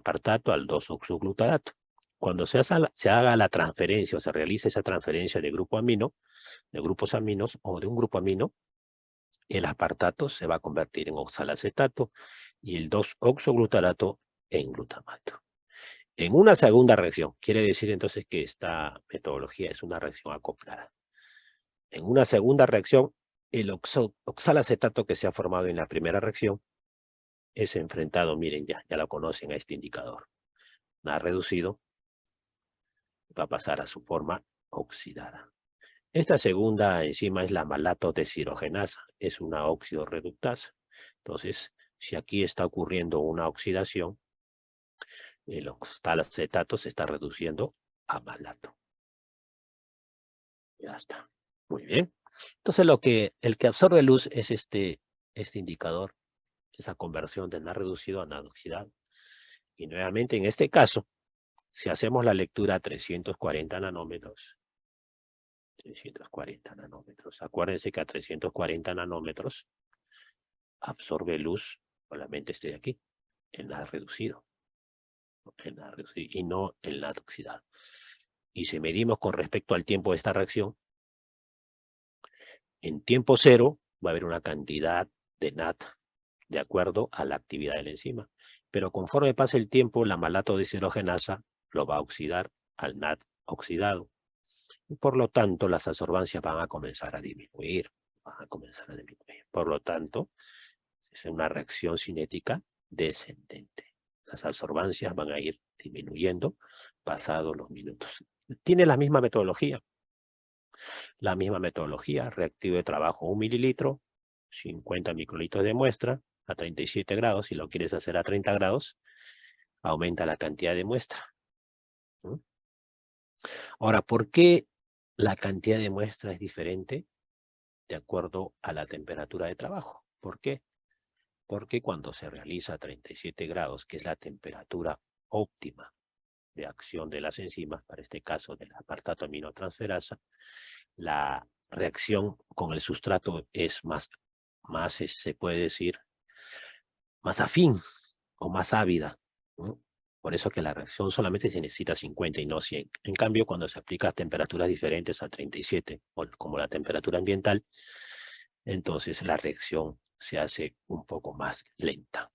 aspartato al 2-oxoglutarato. Cuando se haga la transferencia o se realice esa transferencia de grupo amino, de grupos aminos o de un grupo amino, el aspartato se va a convertir en oxalacetato y el 2-oxoglutarato en glutamato. En una segunda reacción, quiere decir entonces que esta metodología es una reacción acoplada. En una segunda reacción, el oxalacetato que se ha formado en la primera reacción es enfrentado, miren, ya lo conocen a este indicador. Nada reducido va a pasar a su forma oxidada. Esta segunda enzima es la malato-deshidrogenasa, es una óxido-reductasa. Entonces, si aquí está ocurriendo una oxidación, el oxalacetato se está reduciendo a malato. Ya está. Muy bien. Entonces, el que absorbe luz es este indicador, esa conversión de NAD reducido a NAD oxidado. Y nuevamente, en este caso, si hacemos la lectura a 340 nanómetros, acuérdense que a 340 nanómetros absorbe luz, solamente este de aquí, el NAD reducido, y no el NAD oxidado. Y si medimos con respecto al tiempo de esta reacción, en tiempo cero va a haber una cantidad de NAD de acuerdo a la actividad de la enzima. Pero conforme pase el tiempo, la malato-deshidrogenasa lo va a oxidar al NAD oxidado. Y por lo tanto, las absorbancias van a comenzar a disminuir. Por lo tanto, es una reacción cinética descendente. Las absorbancias van a ir disminuyendo pasados los minutos. Tiene la misma metodología. Reactivo de trabajo 1 mililitro, 50 microlitros de muestra, a 37 grados. Si lo quieres hacer a 30 grados, aumenta la cantidad de muestra. ¿Mm? Ahora, ¿por qué la cantidad de muestra es diferente de acuerdo a la temperatura de trabajo? ¿Por qué? Porque cuando se realiza a 37 grados, que es la temperatura óptima de acción de las enzimas, para este caso del aspartato aminotransferasa, la reacción con el sustrato es se puede decir, más afín o más ávida, ¿no? Por eso que la reacción solamente se necesita 50 y no 100. En cambio, cuando se aplica a temperaturas diferentes a 37, como la temperatura ambiental, entonces la reacción se hace un poco más lenta.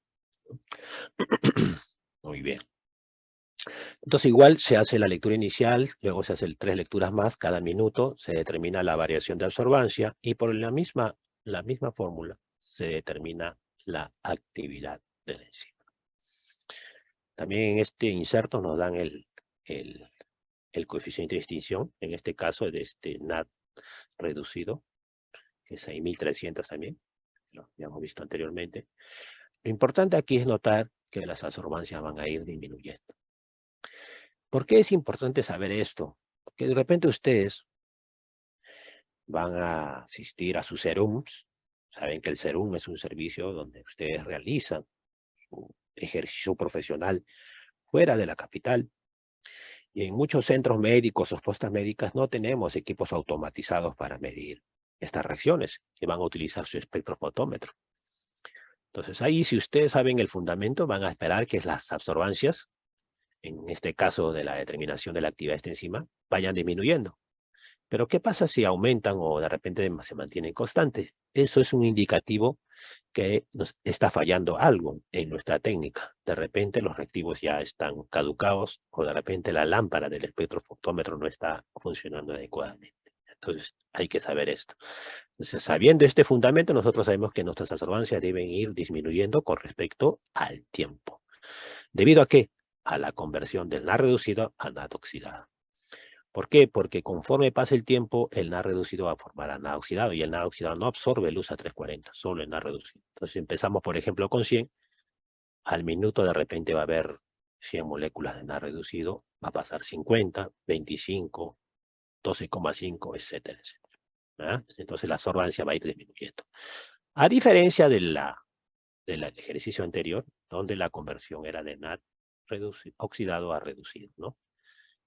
Muy bien. Entonces igual se hace la lectura inicial, luego se hacen 3 lecturas más cada minuto, se determina la variación de absorbancia y por la misma fórmula se determina la actividad de la enzima. También en este inserto nos dan el coeficiente de extinción, en este caso de este NAD reducido, que es 6300 también, lo habíamos visto anteriormente. Lo importante aquí es notar que las absorbancias van a ir disminuyendo. ¿Por qué es importante saber esto? Porque de repente ustedes van a asistir a sus serums. Saben que el serum es un servicio donde ustedes realizan su ejercicio profesional fuera de la capital. Y en muchos centros médicos o postas médicas no tenemos equipos automatizados para medir estas reacciones, que van a utilizar su espectrofotómetro. Entonces ahí, si ustedes saben el fundamento, van a esperar que las absorbancias, en este caso de la determinación de la actividad de esta enzima, vayan disminuyendo. Pero ¿qué pasa si aumentan o de repente se mantienen constantes? Eso es un indicativo que nos está fallando algo en nuestra técnica. De repente los reactivos ya están caducados o de repente la lámpara del espectrofotómetro no está funcionando adecuadamente. Entonces hay que saber esto. Entonces, sabiendo este fundamento, nosotros sabemos que nuestras absorbancias deben ir disminuyendo con respecto al tiempo. ¿Debido a qué? A la conversión del NAD reducido a NAD oxidado. ¿Por qué? Porque conforme pasa el tiempo, el NAD reducido va a formar a NAD oxidado y el NAD oxidado no absorbe luz a 340, solo el NAD reducido. Entonces empezamos, por ejemplo, con 100, al minuto de repente va a haber 100 moléculas de NAD reducido, va a pasar 50, 25, 12,5, etcétera, etcétera. ¿Ah? Entonces la absorbancia va a ir disminuyendo. A diferencia del ejercicio anterior, donde la conversión era de NAD oxidado a reducido, ¿no?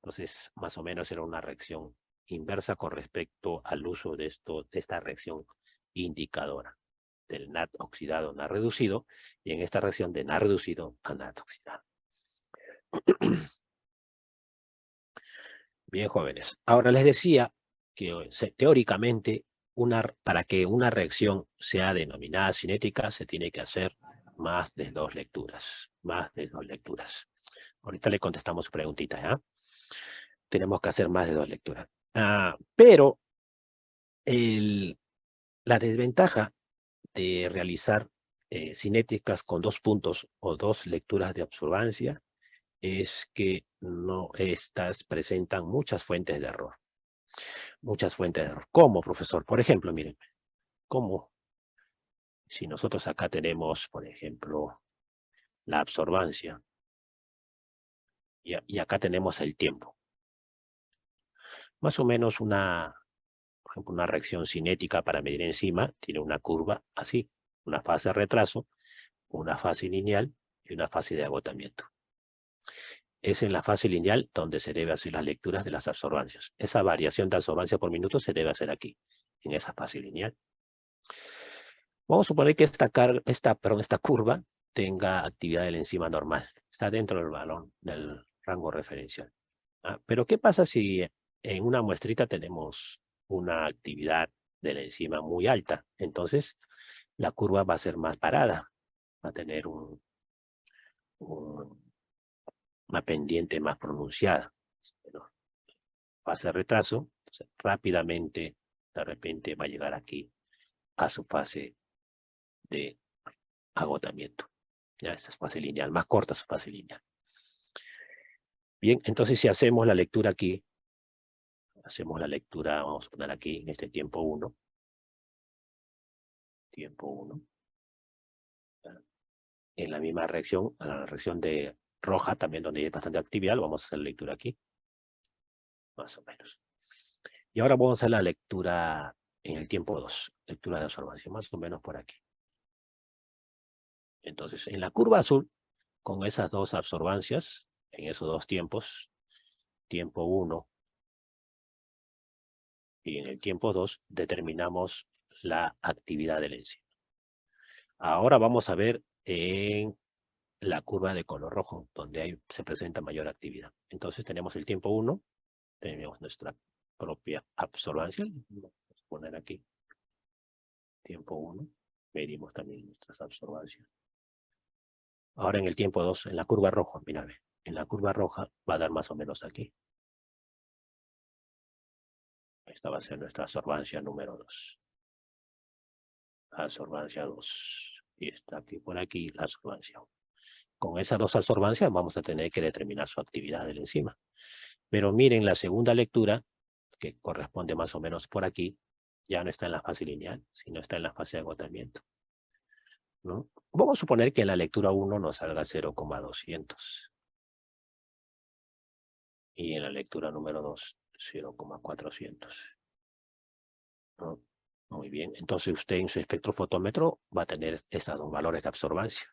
Entonces, más o menos era una reacción inversa con respecto al uso de esta reacción indicadora del NAD oxidado a NAD reducido, y en esta reacción de NAD reducido a NAD oxidado. Bien, jóvenes. Ahora les decía que teóricamente para que una reacción sea denominada cinética se tiene que hacer más de 2 lecturas. Más de 2 lecturas. Ahorita le contestamos su preguntita, ¿ya? Tenemos que hacer más de 2 lecturas. Pero la desventaja de realizar cinéticas con 2 puntos o 2 lecturas de absorbancia es que no estas presentan muchas fuentes de error. Muchas fuentes de error. ¿Cómo, profesor? Por ejemplo, miren, ¿cómo? Si nosotros acá tenemos, por ejemplo, la absorbancia y acá tenemos el tiempo. Más o menos por ejemplo, una reacción cinética para medir enzima tiene una curva así, una fase de retraso, una fase lineal y una fase de agotamiento. Es en la fase lineal donde se debe hacer las lecturas de las absorbancias. Esa variación de absorbancia por minuto se debe hacer aquí, en esa fase lineal. Vamos a suponer que esta curva tenga actividad de la enzima normal. Está dentro del rango referencial. Pero ¿qué pasa si en una muestrita tenemos una actividad de la enzima muy alta? Entonces, la curva va a ser más parada. Va a tener una pendiente más pronunciada. Pero fase de retraso, entonces, rápidamente, de repente va a llegar aquí a su fase de agotamiento. Ya, esta es fase lineal, más corta su fase lineal. Bien, entonces si hacemos la lectura aquí, vamos a poner aquí en este tiempo 1, en la misma reacción, a la reacción de roja, también donde hay bastante actividad, lo vamos a hacer la lectura aquí, más o menos. Y ahora vamos a hacer la lectura en el tiempo 2, lectura de absorbancia, más o menos por aquí. Entonces, en la curva azul, con esas 2 absorbancias, en esos 2 tiempos, tiempo 1 y en el tiempo 2, determinamos la actividad del enzima. Ahora vamos a ver en la curva de color rojo, donde se presenta mayor actividad. Entonces tenemos el tiempo 1, tenemos nuestra propia absorbancia, vamos a poner aquí, tiempo 1, medimos también nuestras absorbancias. Ahora en el tiempo 2, en la curva roja, mírame, en la curva roja va a dar más o menos aquí. Esta va a ser nuestra absorbancia número 2. Absorbancia 2. Y está aquí por aquí la absorbancia 1. Con esas 2 absorbancias vamos a tener que determinar su actividad de la enzima. Pero miren la segunda lectura, que corresponde más o menos por aquí, ya no está en la fase lineal, sino está en la fase de agotamiento, ¿no? Vamos a suponer que en la lectura 1 nos salga 0,200. Y en la lectura número 2, 0,400. ¿No? Muy bien, entonces usted en su espectrofotómetro va a tener estos 2 valores de absorbancia.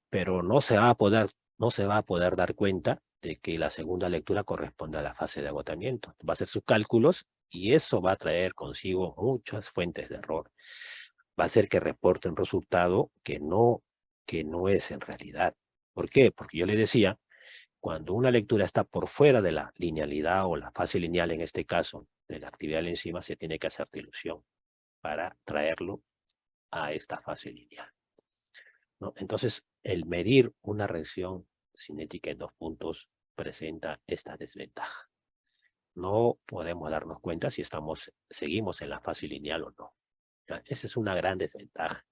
Pero no se va a poder dar cuenta de que la segunda lectura corresponde a la fase de agotamiento. Va a hacer sus cálculos y eso va a traer consigo muchas fuentes de error. Va a hacer que reporte un resultado que no es en realidad. ¿Por qué? Porque yo le decía, cuando una lectura está por fuera de la linealidad o la fase lineal, en este caso, de la actividad de la enzima, se tiene que hacer dilución para traerlo a esta fase lineal, ¿no? Entonces, el medir una reacción cinética en 2 puntos presenta esta desventaja. No podemos darnos cuenta si seguimos en la fase lineal o no. Esa es una gran desventaja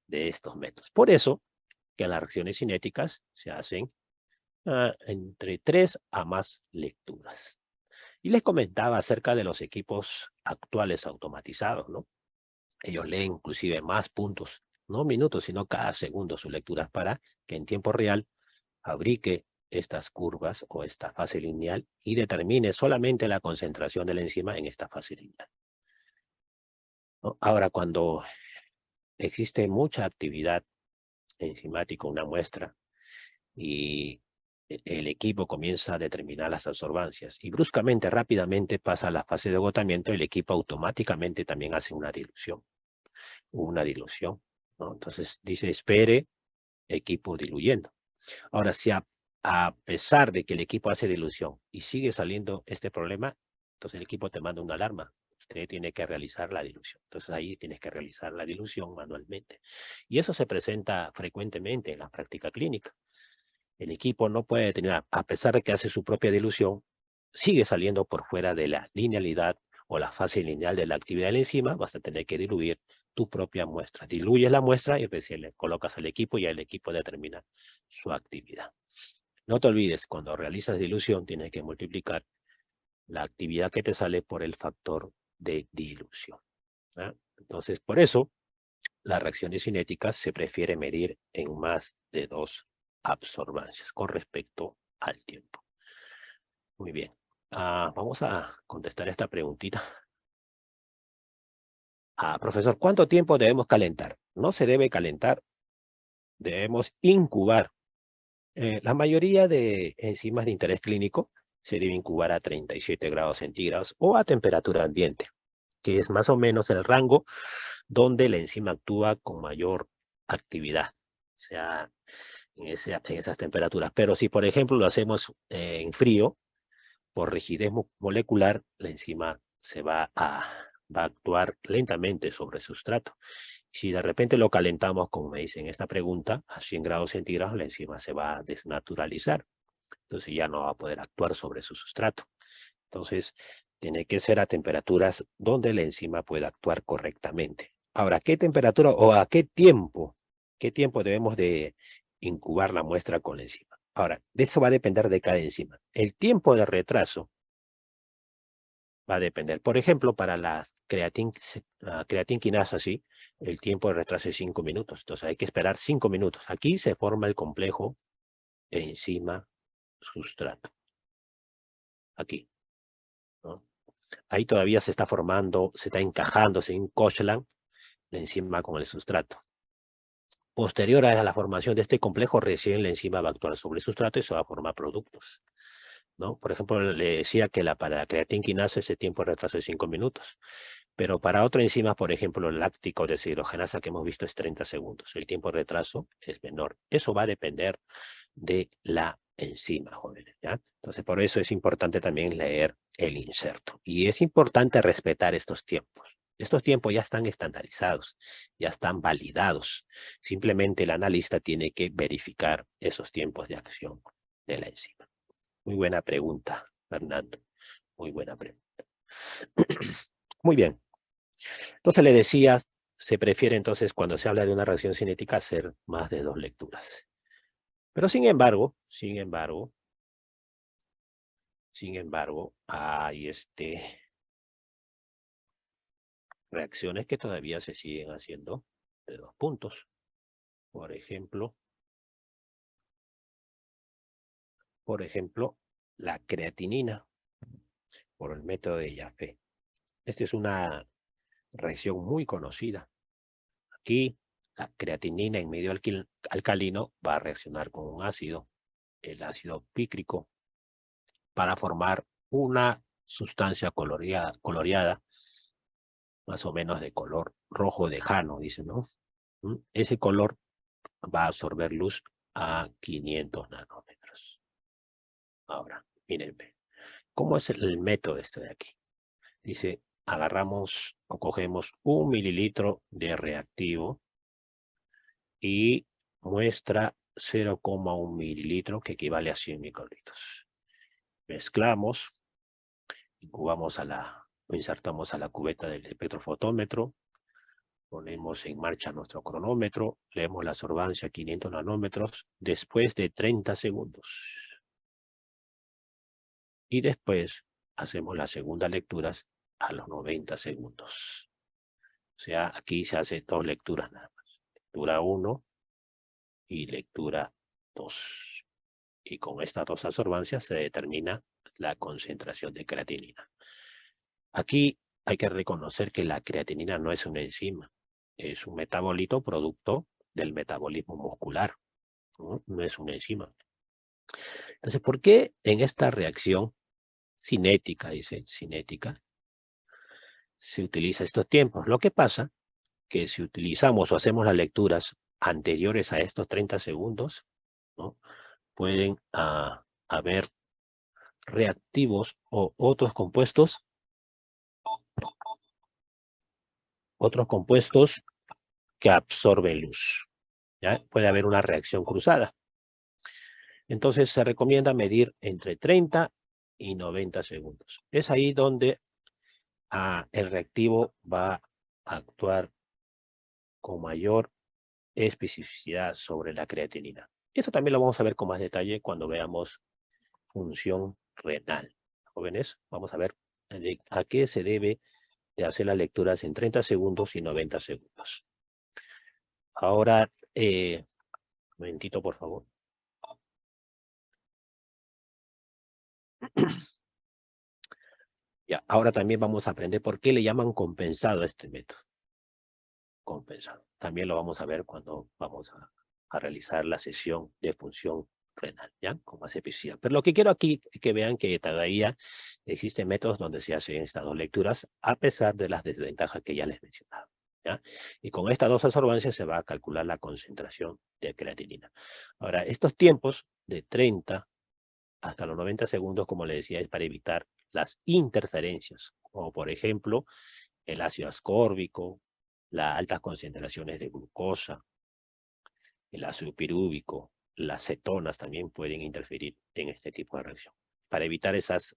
de estos métodos. Por eso que las reacciones cinéticas se hacen entre 3 a más lecturas. Y les comentaba acerca de los equipos actuales automatizados, ¿no? Ellos leen inclusive más puntos, no minutos, sino cada segundo sus lecturas para que en tiempo real fabrique estas curvas o esta fase lineal y determine solamente la concentración de la enzima en esta fase lineal, ¿no? Ahora, cuando existe mucha actividad enzimática, una muestra, y el equipo comienza a determinar las absorbancias y bruscamente, rápidamente pasa a la fase de agotamiento, el equipo automáticamente también hace una dilución, ¿no? Entonces dice, espere, equipo diluyendo. Ahora, a pesar de que el equipo hace dilución y sigue saliendo este problema, entonces el equipo te manda una alarma. Usted tiene que realizar la dilución. Entonces ahí tienes que realizar la dilución manualmente. Y eso se presenta frecuentemente en la práctica clínica. El equipo no puede tener, a pesar de que hace su propia dilución, sigue saliendo por fuera de la linealidad o la fase lineal de la actividad de la enzima, vas a tener que diluir tu propia muestra. Diluyes la muestra y recién le colocas al equipo y el equipo determina su actividad. No te olvides, cuando realizas dilución, tienes que multiplicar la actividad que te sale por el factor de dilución. ¿Ah? Entonces, por eso, las reacciones cinéticas se prefiere medir en más de 2 absorbancias con respecto al tiempo. Muy bien. Vamos a contestar esta preguntita. Profesor, ¿cuánto tiempo debemos calentar? No se debe calentar, debemos incubar. La mayoría de enzimas de interés clínico se debe incubar a 37 grados centígrados o a temperatura ambiente, que es más o menos el rango donde la enzima actúa con mayor actividad, o sea, en esas temperaturas. Pero si, por ejemplo, lo hacemos en frío, por rigidez molecular, la enzima va a actuar lentamente sobre el sustrato. Si de repente lo calentamos, como me dicen en esta pregunta, a 100 grados centígrados, la enzima se va a desnaturalizar. Entonces ya no va a poder actuar sobre su sustrato. Entonces, tiene que ser a temperaturas donde la enzima pueda actuar correctamente. Ahora, ¿qué temperatura o a qué tiempo debemos de incubar la muestra con la enzima? Ahora, de eso va a depender de cada enzima. El tiempo de retraso va a depender. Por ejemplo, para la creatinquinasa, sí, el tiempo de retraso es 5 minutos. Entonces hay que esperar 5 minutos. Aquí se forma el complejo enzima-sustrato. Aquí, ¿no? Ahí todavía se está formando, se está encajando, se encochlan la enzima con el sustrato. Posterior a la formación de este complejo, recién la enzima va a actuar sobre el sustrato y se va a formar productos, ¿no? Por ejemplo, le decía que para la creatinquinasa ese tiempo de retraso es 5 minutos, pero para otra enzima, por ejemplo, el láctico deshidrogenasa que hemos visto es 30 segundos. El tiempo de retraso es menor. Eso va a depender de la enzima, jóvenes, ¿ya? Entonces, por eso es importante también leer el inserto. Y es importante respetar estos tiempos. Estos tiempos ya están estandarizados, ya están validados. Simplemente el analista tiene que verificar esos tiempos de acción de la enzima. Muy buena pregunta, Fernando. Muy buena pregunta. Muy bien. Entonces le decía, se prefiere entonces cuando se habla de una reacción cinética hacer más de 2 lecturas. Pero sin embargo, hay reacciones que todavía se siguen haciendo de 2 puntos. Por ejemplo, la creatinina por el método de Jaffe. Esta es una reacción muy conocida. Aquí la creatinina en medio alcalino va a reaccionar con un ácido, el ácido pícrico, para formar una sustancia coloreada, más o menos de color rojo lejano, dice, ¿no? Ese color va a absorber luz a 500 nanómetros. Ahora, mírenme, ¿cómo es el método de aquí? Dice, agarramos o cogemos 1 mililitro de reactivo y muestra 0,1 mililitro, que equivale a 100 microlitros. Mezclamos, incubamos lo insertamos a la cubeta del espectrofotómetro, ponemos en marcha nuestro cronómetro, leemos la absorbancia a 500 nanómetros después de 30 segundos. Y después hacemos las segundas lecturas a los 90 segundos. O sea, aquí se hace 2 lecturas nada más. Lectura 1 y lectura 2. Y con estas 2 absorbancias se determina la concentración de creatinina. Aquí hay que reconocer que la creatinina no es una enzima, es un metabolito producto del metabolismo muscular, ¿no? No es una enzima. Entonces, ¿por qué en esta reacción cinética, dice, cinética, se utiliza estos tiempos? Lo que pasa que si utilizamos o hacemos las lecturas anteriores a estos 30 segundos, ¿no? pueden haber reactivos o otros compuestos que absorben luz. ¿Ya? Puede haber una reacción cruzada. Entonces se recomienda medir entre 30 y 90 segundos. Es ahí donde el reactivo va a actuar con mayor especificidad sobre la creatinina. Eso también lo vamos a ver con más detalle cuando veamos función renal. Jóvenes, vamos a ver a qué se debe de hacer las lecturas en 30 segundos y 90 segundos. Ahora, un momentito, por favor. Ya, ahora también vamos a aprender por qué le llaman compensado a este método. Compensado. También lo vamos a ver cuando vamos a realizar la sesión de función renal, ¿ya? Con más eficiencia. Pero lo que quiero aquí es que vean que todavía existen métodos donde se hacen estas dos lecturas, a pesar de las desventajas que ya les mencionaba, ¿ya? Y con estas dos absorbancias se va a calcular la concentración de creatinina. Ahora, estos tiempos de 30 hasta los 90 segundos, como le decía, es para evitar las interferencias, como por ejemplo el ácido ascórbico, las altas concentraciones de glucosa, el ácido pirúvico, las cetonas también pueden interferir en este tipo de reacción. Para evitar esas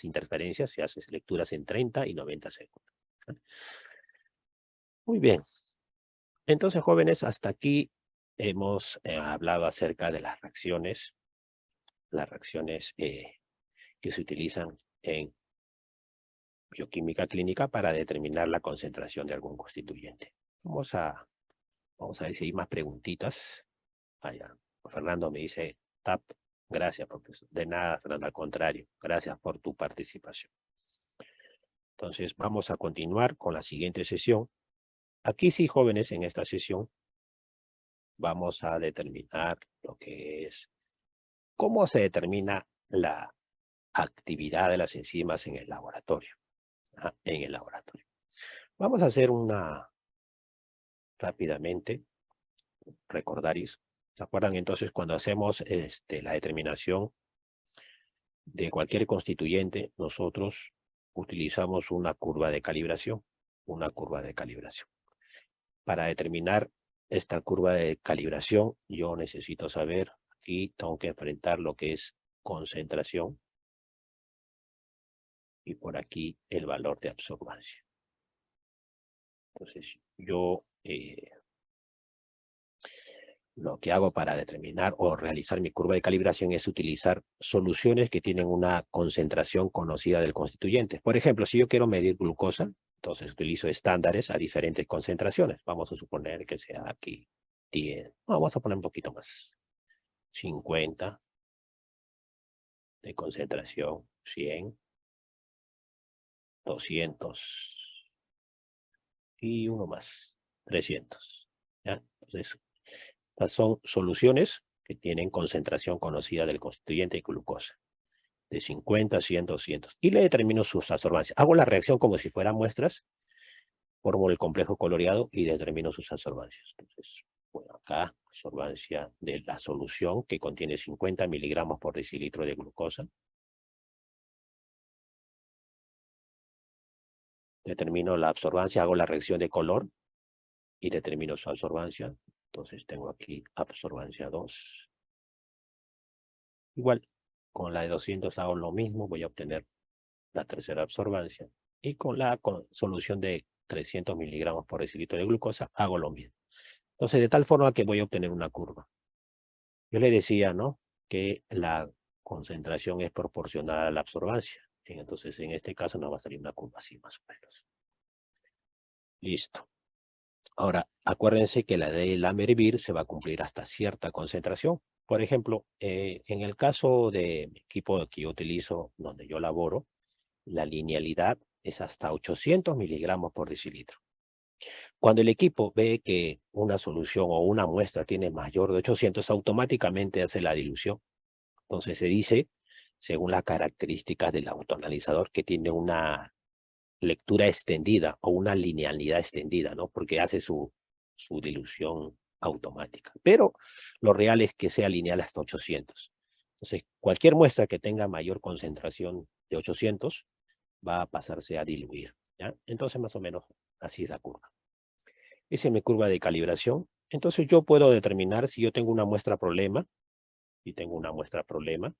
interferencias se hacen lecturas en 30 y 90 segundos. Muy bien. Entonces, jóvenes, hasta aquí hemos hablado acerca de las reacciones que se utilizan en bioquímica clínica para determinar la concentración de algún constituyente. Vamos a ver si hay más preguntitas. Ya. Fernando me dice, TAP, gracias, profesor. De nada, Fernando, al contrario. Gracias por tu participación. Entonces, vamos a continuar con la siguiente sesión. Aquí sí, jóvenes, en esta sesión vamos a determinar lo que es, cómo se determina la actividad de las enzimas en el laboratorio. En el laboratorio. Vamos a hacer rápidamente, recordar eso. ¿Se acuerdan entonces cuando hacemos la determinación de cualquier constituyente, nosotros utilizamos una curva de calibración? Para determinar esta curva de calibración, yo necesito saber, aquí tengo que enfrentar lo que es concentración y por aquí el valor de absorbancia. Entonces, yo lo que hago para determinar o realizar mi curva de calibración es utilizar soluciones que tienen una concentración conocida del constituyente. Por ejemplo, si yo quiero medir glucosa, entonces utilizo estándares a diferentes concentraciones. Vamos a suponer que sea aquí 10. Vamos a poner un poquito más. 50 de concentración, 100, 200 y uno más, 300. ¿Ya? Entonces, estas son soluciones que tienen concentración conocida del constituyente de glucosa, de 50, 100, 200. Y le determino sus absorbancias. Hago la reacción como si fueran muestras, formo el complejo coloreado y determino sus absorbancias. Entonces, bueno, acá, absorbancia de la solución que contiene 50 miligramos por decilitro de glucosa. Determino la absorbancia, hago la reacción de color y determino su absorbancia. Entonces tengo aquí absorbancia 2. Igual, con la de 200 hago lo mismo, voy a obtener la tercera absorbancia. Y con la solución de 300 miligramos por decilitro de glucosa hago lo mismo. Entonces, de tal forma que voy a obtener una curva. Yo le decía, ¿no?, que la concentración es proporcional a la absorbancia. Entonces, en este caso nos va a salir una curva así más o menos. Listo. Ahora, acuérdense que la de Lamer-Beer se va a cumplir hasta cierta concentración. Por ejemplo, en el caso de mi equipo que yo utilizo, donde yo laboro, la linealidad es hasta 800 miligramos por decilitro. Cuando el equipo ve que una solución o una muestra tiene mayor de 800, automáticamente hace la dilución. Entonces se dice, según las características del autoanalizador, que tiene una lectura extendida o una linealidad extendida, ¿no? Porque hace su dilución automática. Pero lo real es que sea lineal hasta 800. Entonces, cualquier muestra que tenga mayor concentración de 800 va a pasarse a diluir, ¿ya? Entonces, más o menos, así es la curva. Esa es mi curva de calibración. Entonces, yo puedo determinar si yo tengo una muestra problema, y tengo una muestra problema,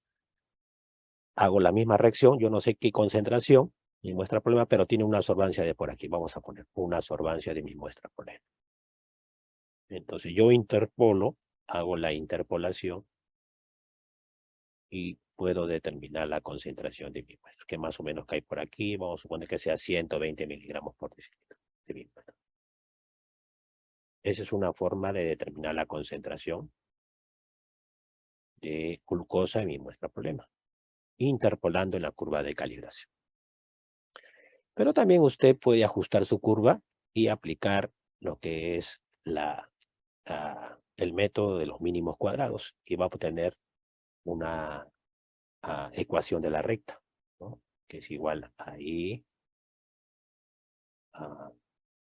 hago la misma reacción, yo no sé qué concentración, mi muestra problema, pero tiene una absorbancia de por aquí. Vamos a poner una absorbancia de mi muestra problema. Entonces, yo interpolo, hago la interpolación, y puedo determinar la concentración de mi muestra, que más o menos cae por aquí. Vamos a suponer que sea 120 miligramos por decilitro de mi muestra. Esa es una forma de determinar la concentración de glucosa en mi muestra problema, interpolando en la curva de calibración. Pero también usted puede ajustar su curva y aplicar lo que es el método de los mínimos cuadrados, y va a obtener una ecuación de la recta, ¿no? Que es igual a I a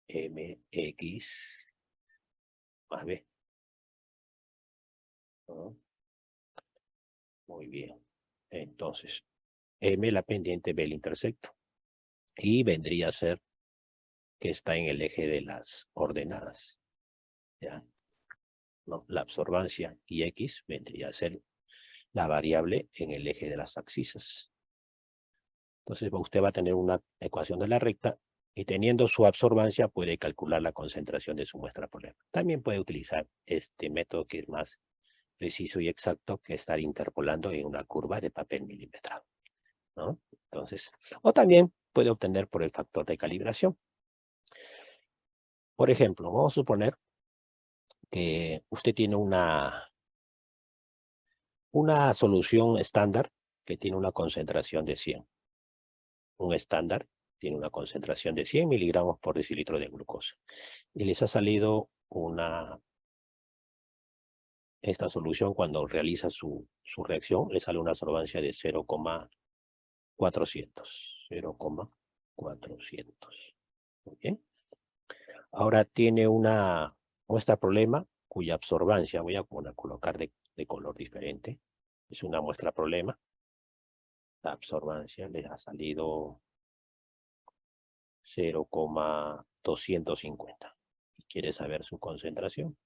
mx más b, ¿no? Muy bien. Entonces, m la pendiente, b el intersecto. Y vendría a ser que está en el eje de las ordenadas, ¿ya? ¿No? La absorbancia y x vendría a ser la variable en el eje de las abscisas. Entonces, usted va a tener una ecuación de la recta, y teniendo su absorbancia puede calcular la concentración de su muestra problema. También puede utilizar este método, que es más preciso y exacto que estar interpolando en una curva de papel milimetrado, ¿no? Entonces, o también puede obtener por el factor de calibración. Por ejemplo, vamos a suponer que usted tiene una solución estándar que tiene una concentración de 100. Un estándar tiene una concentración de 100 miligramos por decilitro de glucosa. Y les ha salido esta solución, cuando realiza su reacción, le sale una absorbancia de 0,400. 0,400. ¿Ok? Ahora tiene una muestra problema cuya absorbancia, voy a colocar de color diferente, es una muestra problema. La absorbancia le ha salido 0,250. Y quiere saber su concentración,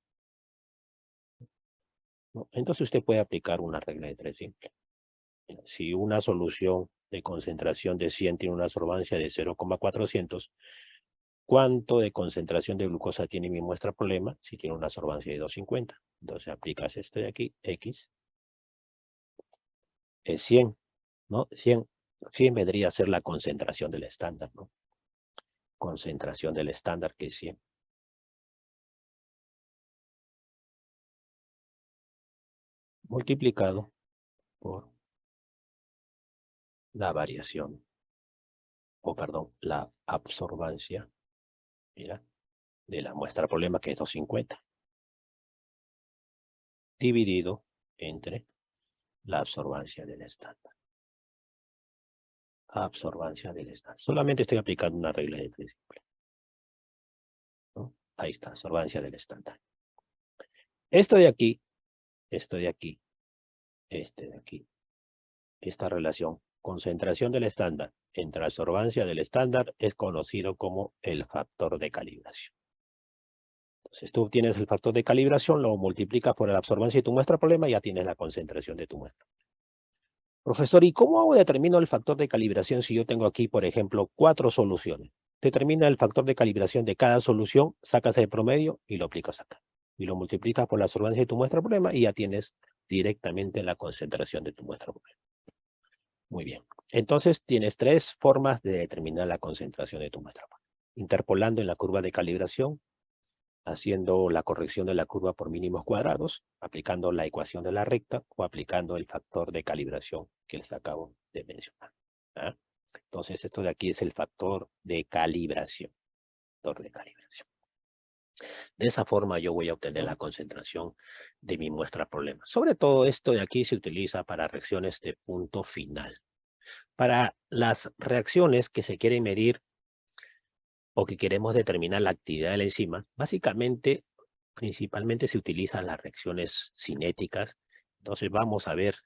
¿no? Entonces usted puede aplicar una regla de tres simple. Si una solución de concentración de 100 tiene una absorbancia de 0,400, ¿cuánto de concentración de glucosa tiene mi muestra problema si tiene una absorbancia de 250? Entonces aplicas este de aquí, X, es 100, ¿no? 100 vendría a ser la concentración del estándar, ¿no? Concentración del estándar, que es 100. Multiplicado por la variación, o perdón, la absorbancia, mira, de la muestra problema, que es 250, dividido entre la absorbancia del estándar. Absorbancia del estándar. Solamente estoy aplicando una regla de tres simple, ¿no? Ahí está, absorbancia del estándar. Esto de aquí, este de aquí, esta relación, concentración del estándar entre absorbancia del estándar, es conocido como el factor de calibración. Entonces tú tienes el factor de calibración, lo multiplicas por la absorbancia de tu muestra problema, y ya tienes la concentración de tu muestra. Profesor, ¿y cómo determino el factor de calibración si yo tengo aquí, por ejemplo, 4 soluciones? Determina el factor de calibración de cada solución, sacas el promedio y lo aplicas acá. Y lo multiplicas por la absorbancia de tu muestra problema, y ya tienes directamente la concentración de tu muestra problema. Muy bien. Entonces tienes 3 formas de determinar la concentración de tu muestra problema: interpolando en la curva de calibración, haciendo la corrección de la curva por mínimos cuadrados, aplicando la ecuación de la recta, o aplicando el factor de calibración que les acabo de mencionar, ¿ah? Entonces, esto de aquí es el factor de calibración. Factor de calibración. De esa forma yo voy a obtener la concentración de mi muestra problema. Sobre todo esto de aquí se utiliza para reacciones de punto final. Para las reacciones que se quieren medir o que queremos determinar la actividad de la enzima, básicamente, principalmente se utilizan las reacciones cinéticas. Entonces vamos a ver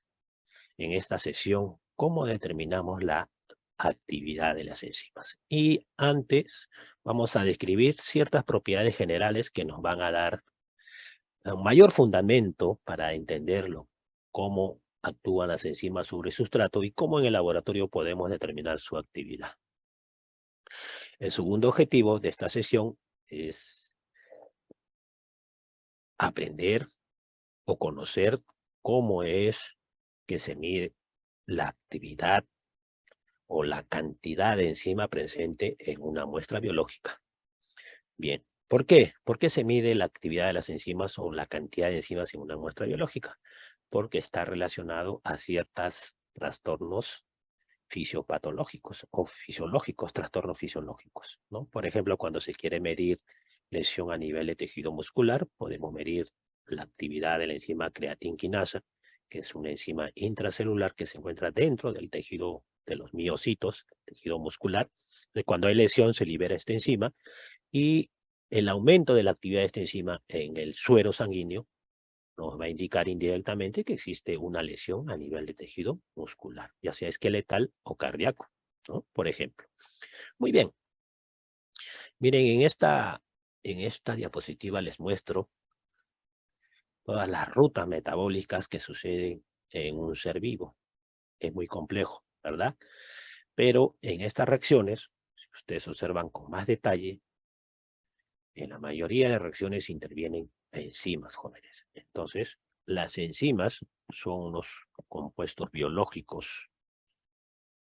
en esta sesión cómo determinamos la actividad de las enzimas. Y antes vamos a describir ciertas propiedades generales que nos van a dar un mayor fundamento para entenderlo, cómo actúan las enzimas sobre el sustrato y cómo en el laboratorio podemos determinar su actividad. El segundo objetivo de esta sesión es aprender o conocer cómo es que se mide la actividad o la cantidad de enzima presente en una muestra biológica. Bien, ¿por qué? ¿Por qué se mide la actividad de las enzimas o la cantidad de enzimas en una muestra biológica? Porque está relacionado a ciertos trastornos fisiopatológicos o fisiológicos, trastornos fisiológicos, ¿no? Por ejemplo, cuando se quiere medir lesión a nivel de tejido muscular, podemos medir la actividad de la enzima creatinquinasa, que es una enzima intracelular que se encuentra dentro del tejido de los miocitos, tejido muscular. Cuando hay lesión se libera esta enzima y el aumento de la actividad de esta enzima en el suero sanguíneo nos va a indicar indirectamente que existe una lesión a nivel de tejido muscular, ya sea esqueletal o cardíaco, ¿no? Por ejemplo. Muy bien. Miren, en esta diapositiva les muestro todas las rutas metabólicas que suceden en un ser vivo. Es muy complejo, ¿verdad? Pero en estas reacciones, si ustedes observan con más detalle, en la mayoría de reacciones intervienen enzimas, jóvenes. Entonces, las enzimas son unos compuestos biológicos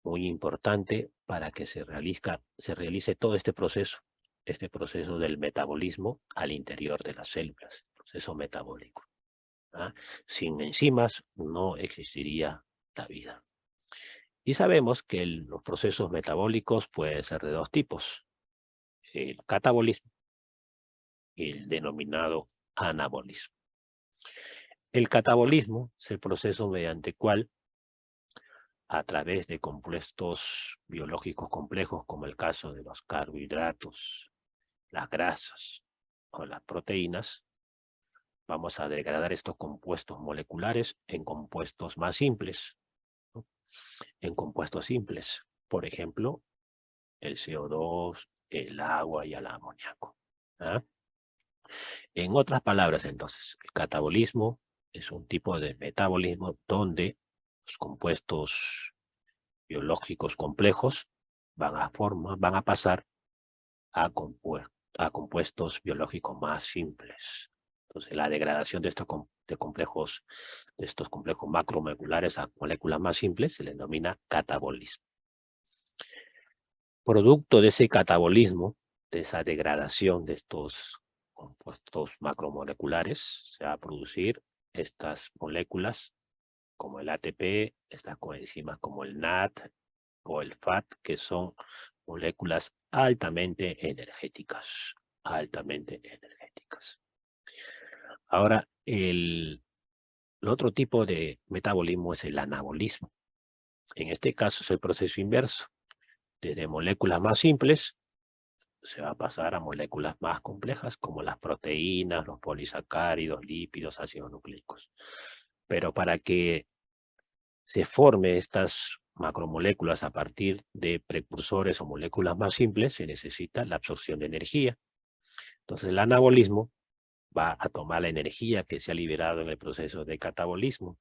muy importantes para que se realice todo este proceso del metabolismo al interior de las células, proceso metabólico. ¿Ah? Sin enzimas no existiría la vida. Y sabemos que los procesos metabólicos pueden ser de dos tipos, el catabolismo y el denominado anabolismo. El catabolismo es el proceso mediante el cual, a través de compuestos biológicos complejos, como el caso de los carbohidratos, las grasas o las proteínas, vamos a degradar estos compuestos moleculares en compuestos más simples, ¿no? En compuestos simples, por ejemplo, el CO2, el agua y el amoníaco. ¿Ah? En otras palabras, entonces, el catabolismo es un tipo de metabolismo donde los compuestos biológicos complejos van a pasar a compuestos biológicos más simples. Entonces, la degradación de estos complejos macromoleculares a moléculas más simples se le denomina catabolismo. Producto de ese catabolismo, de esa degradación de estos compuestos macromoleculares, se va a producir estas moléculas como el ATP, estas coenzimas como el NAT o el FAT, que son moléculas altamente energéticas, altamente energéticas. Ahora, el otro tipo de metabolismo es el anabolismo. En este caso es el proceso inverso. Desde moléculas más simples se va a pasar a moléculas más complejas como las proteínas, los polisacáridos, lípidos, ácidos nucleicos. Pero para que se forme estas macromoléculas a partir de precursores o moléculas más simples, se necesita la absorción de energía. Entonces el anabolismo va a tomar la energía que se ha liberado en el proceso de catabolismo.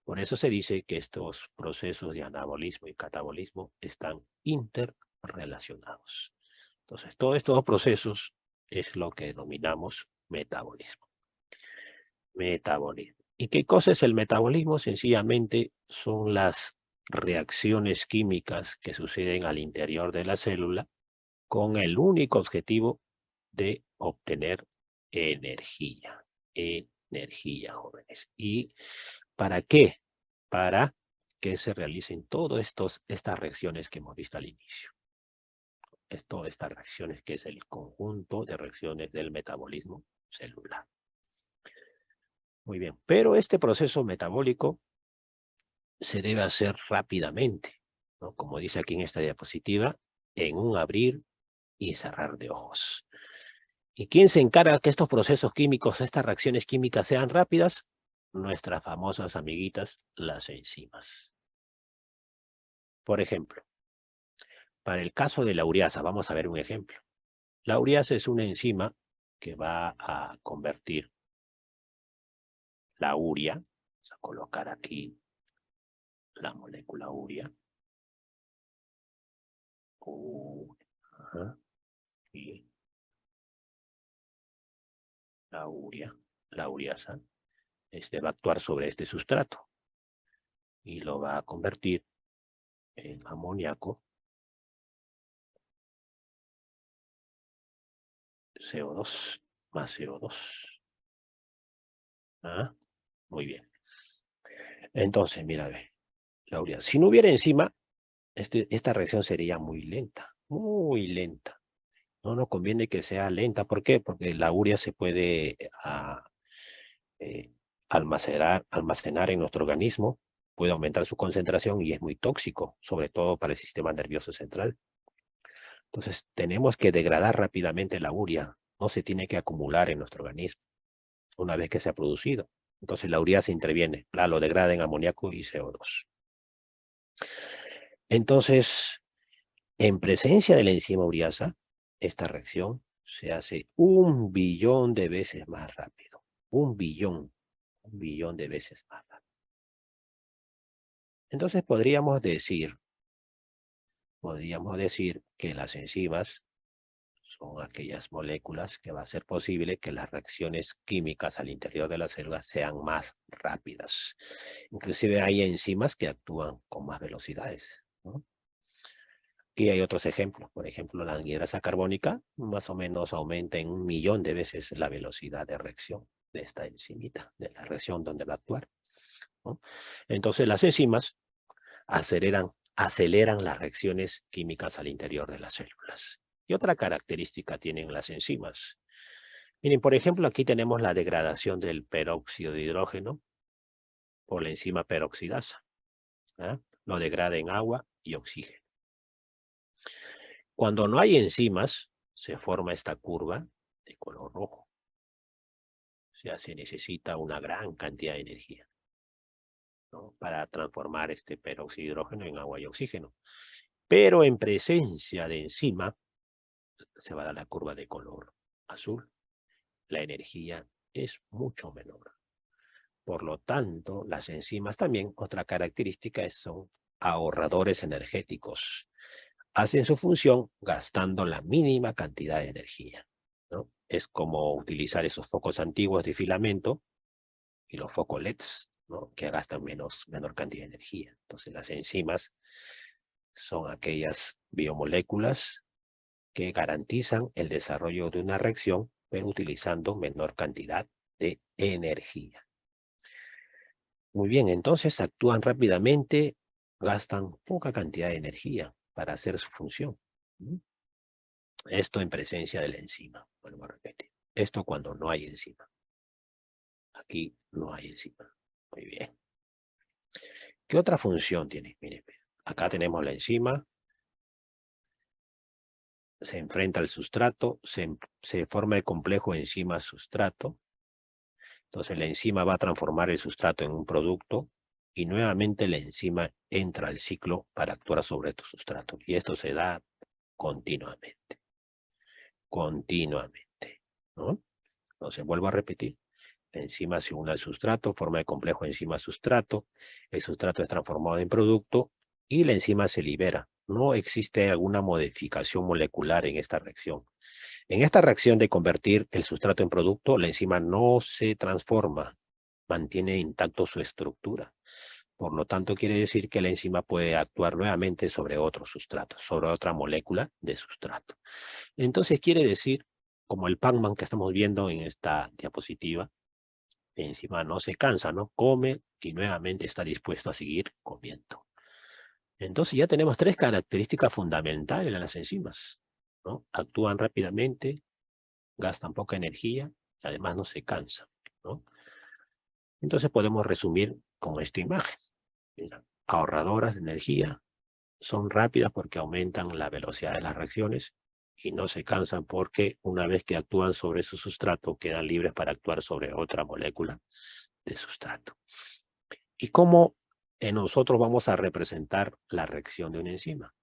Por eso se dice que estos procesos de anabolismo y catabolismo están interrelacionados. Entonces, todos estos procesos es lo que denominamos metabolismo. Metabolismo. ¿Y qué cosa es el metabolismo? Sencillamente son las reacciones químicas que suceden al interior de la célula con el único objetivo de obtener energía. Energía, jóvenes. ¿Y para qué? Para que se realicen todas estas reacciones que hemos visto al inicio. Todas estas reacciones que es el conjunto de reacciones del metabolismo celular. Muy bien, pero este proceso metabólico se debe hacer rápidamente, ¿no? Como dice aquí en esta diapositiva, en un abrir y cerrar de ojos. ¿Y quién se encarga que estos procesos químicos, estas reacciones químicas sean rápidas? nuestras famosas amiguitas, las enzimas. Por ejemplo, para el caso de la ureasa, vamos a ver un ejemplo. La ureasa es una enzima que va a convertir la urea, vamos a colocar aquí la molécula urea, ajá, y la urea, la ureasa, va a actuar sobre este sustrato y lo va a convertir en amoníaco, CO2 más CO2. ¿Ah? Muy bien. Entonces, mira, ve, la urea. Si no hubiera enzima, esta reacción sería muy lenta, muy lenta. No nos conviene que sea lenta. ¿Por qué? Porque la urea se puede eh, almacenar en nuestro organismo, puede aumentar su concentración y es muy tóxico, sobre todo para el sistema nervioso central. Entonces, tenemos que degradar rápidamente la urea. No se tiene que acumular en nuestro organismo una vez que se ha producido. Entonces, la urea se interviene, lo degrada en amoníaco y CO2. Entonces, en presencia de la enzima ureasa, esta reacción se hace 1.000.000.000 de veces más rápido. 1.000.000.000 de veces más rápido. Entonces podríamos decir que las enzimas son aquellas moléculas que va a ser posible que las reacciones químicas al interior de las células sean más rápidas. Inclusive hay enzimas que actúan con más velocidades, ¿no? Aquí hay otros ejemplos. Por ejemplo, la anhidrasa carbónica más o menos aumenta en 1.000.000 de veces la velocidad de reacción de esta enzimita, de la reacción donde va a actuar, ¿no? Entonces las enzimas aceleran las reacciones químicas al interior de las células. Y otra característica tienen las enzimas. Miren, por ejemplo, aquí tenemos la degradación del peróxido de hidrógeno por la enzima peroxidasa, ¿ah? Lo degrada en agua y oxígeno. Cuando no hay enzimas, se forma esta curva de color rojo. O sea, se necesita una gran cantidad de energía, ¿no?, para transformar este peróxido de hidrógeno en agua y oxígeno. Pero en presencia de enzima, se va a dar la curva de color azul. La energía es mucho menor. Por lo tanto, las enzimas también, otra característica son ahorradores energéticos. Hacen su función gastando la mínima cantidad de energía, ¿no? Es como utilizar esos focos antiguos de filamento y los focos LEDs, ¿no?, que gastan menor cantidad de energía. Entonces, las enzimas son aquellas biomoléculas que garantizan el desarrollo de una reacción, pero utilizando menor cantidad de energía. Muy bien, entonces actúan rápidamente, gastan poca cantidad de energía para hacer su función. Esto en presencia de la enzima, vuelvo a repetir. Esto cuando no hay enzima. Aquí no hay enzima. Muy bien. ¿Qué otra función tiene? Miren, acá tenemos la enzima, se enfrenta al sustrato, se forma el complejo enzima-sustrato. Entonces la enzima va a transformar el sustrato en un producto y nuevamente la enzima entra al ciclo para actuar sobre tu sustrato. Y esto se da continuamente, ¿no? Entonces vuelvo a repetir. La enzima se une al sustrato, forma el complejo enzima-sustrato, el sustrato es transformado en producto y la enzima se libera. No existe alguna modificación molecular en esta reacción. En esta reacción de convertir el sustrato en producto, la enzima no se transforma, mantiene intacto su estructura. Por lo tanto, quiere decir que la enzima puede actuar nuevamente sobre otro sustrato, sobre otra molécula de sustrato. Entonces quiere decir, como el Pac-Man que estamos viendo en esta diapositiva, la enzima no se cansa, ¿no? Come y nuevamente está dispuesto a seguir comiendo. Entonces ya tenemos tres características fundamentales de las enzimas, ¿no? Actúan rápidamente, gastan poca energía y además no se cansan, ¿no? Entonces podemos resumir con esta imagen. Mira, ahorradoras de energía, son rápidas porque aumentan la velocidad de las reacciones y no se cansan porque una vez que actúan sobre su sustrato quedan libres para actuar sobre otra molécula de sustrato. ¿Y cómo nosotros vamos a representar la reacción de una enzima?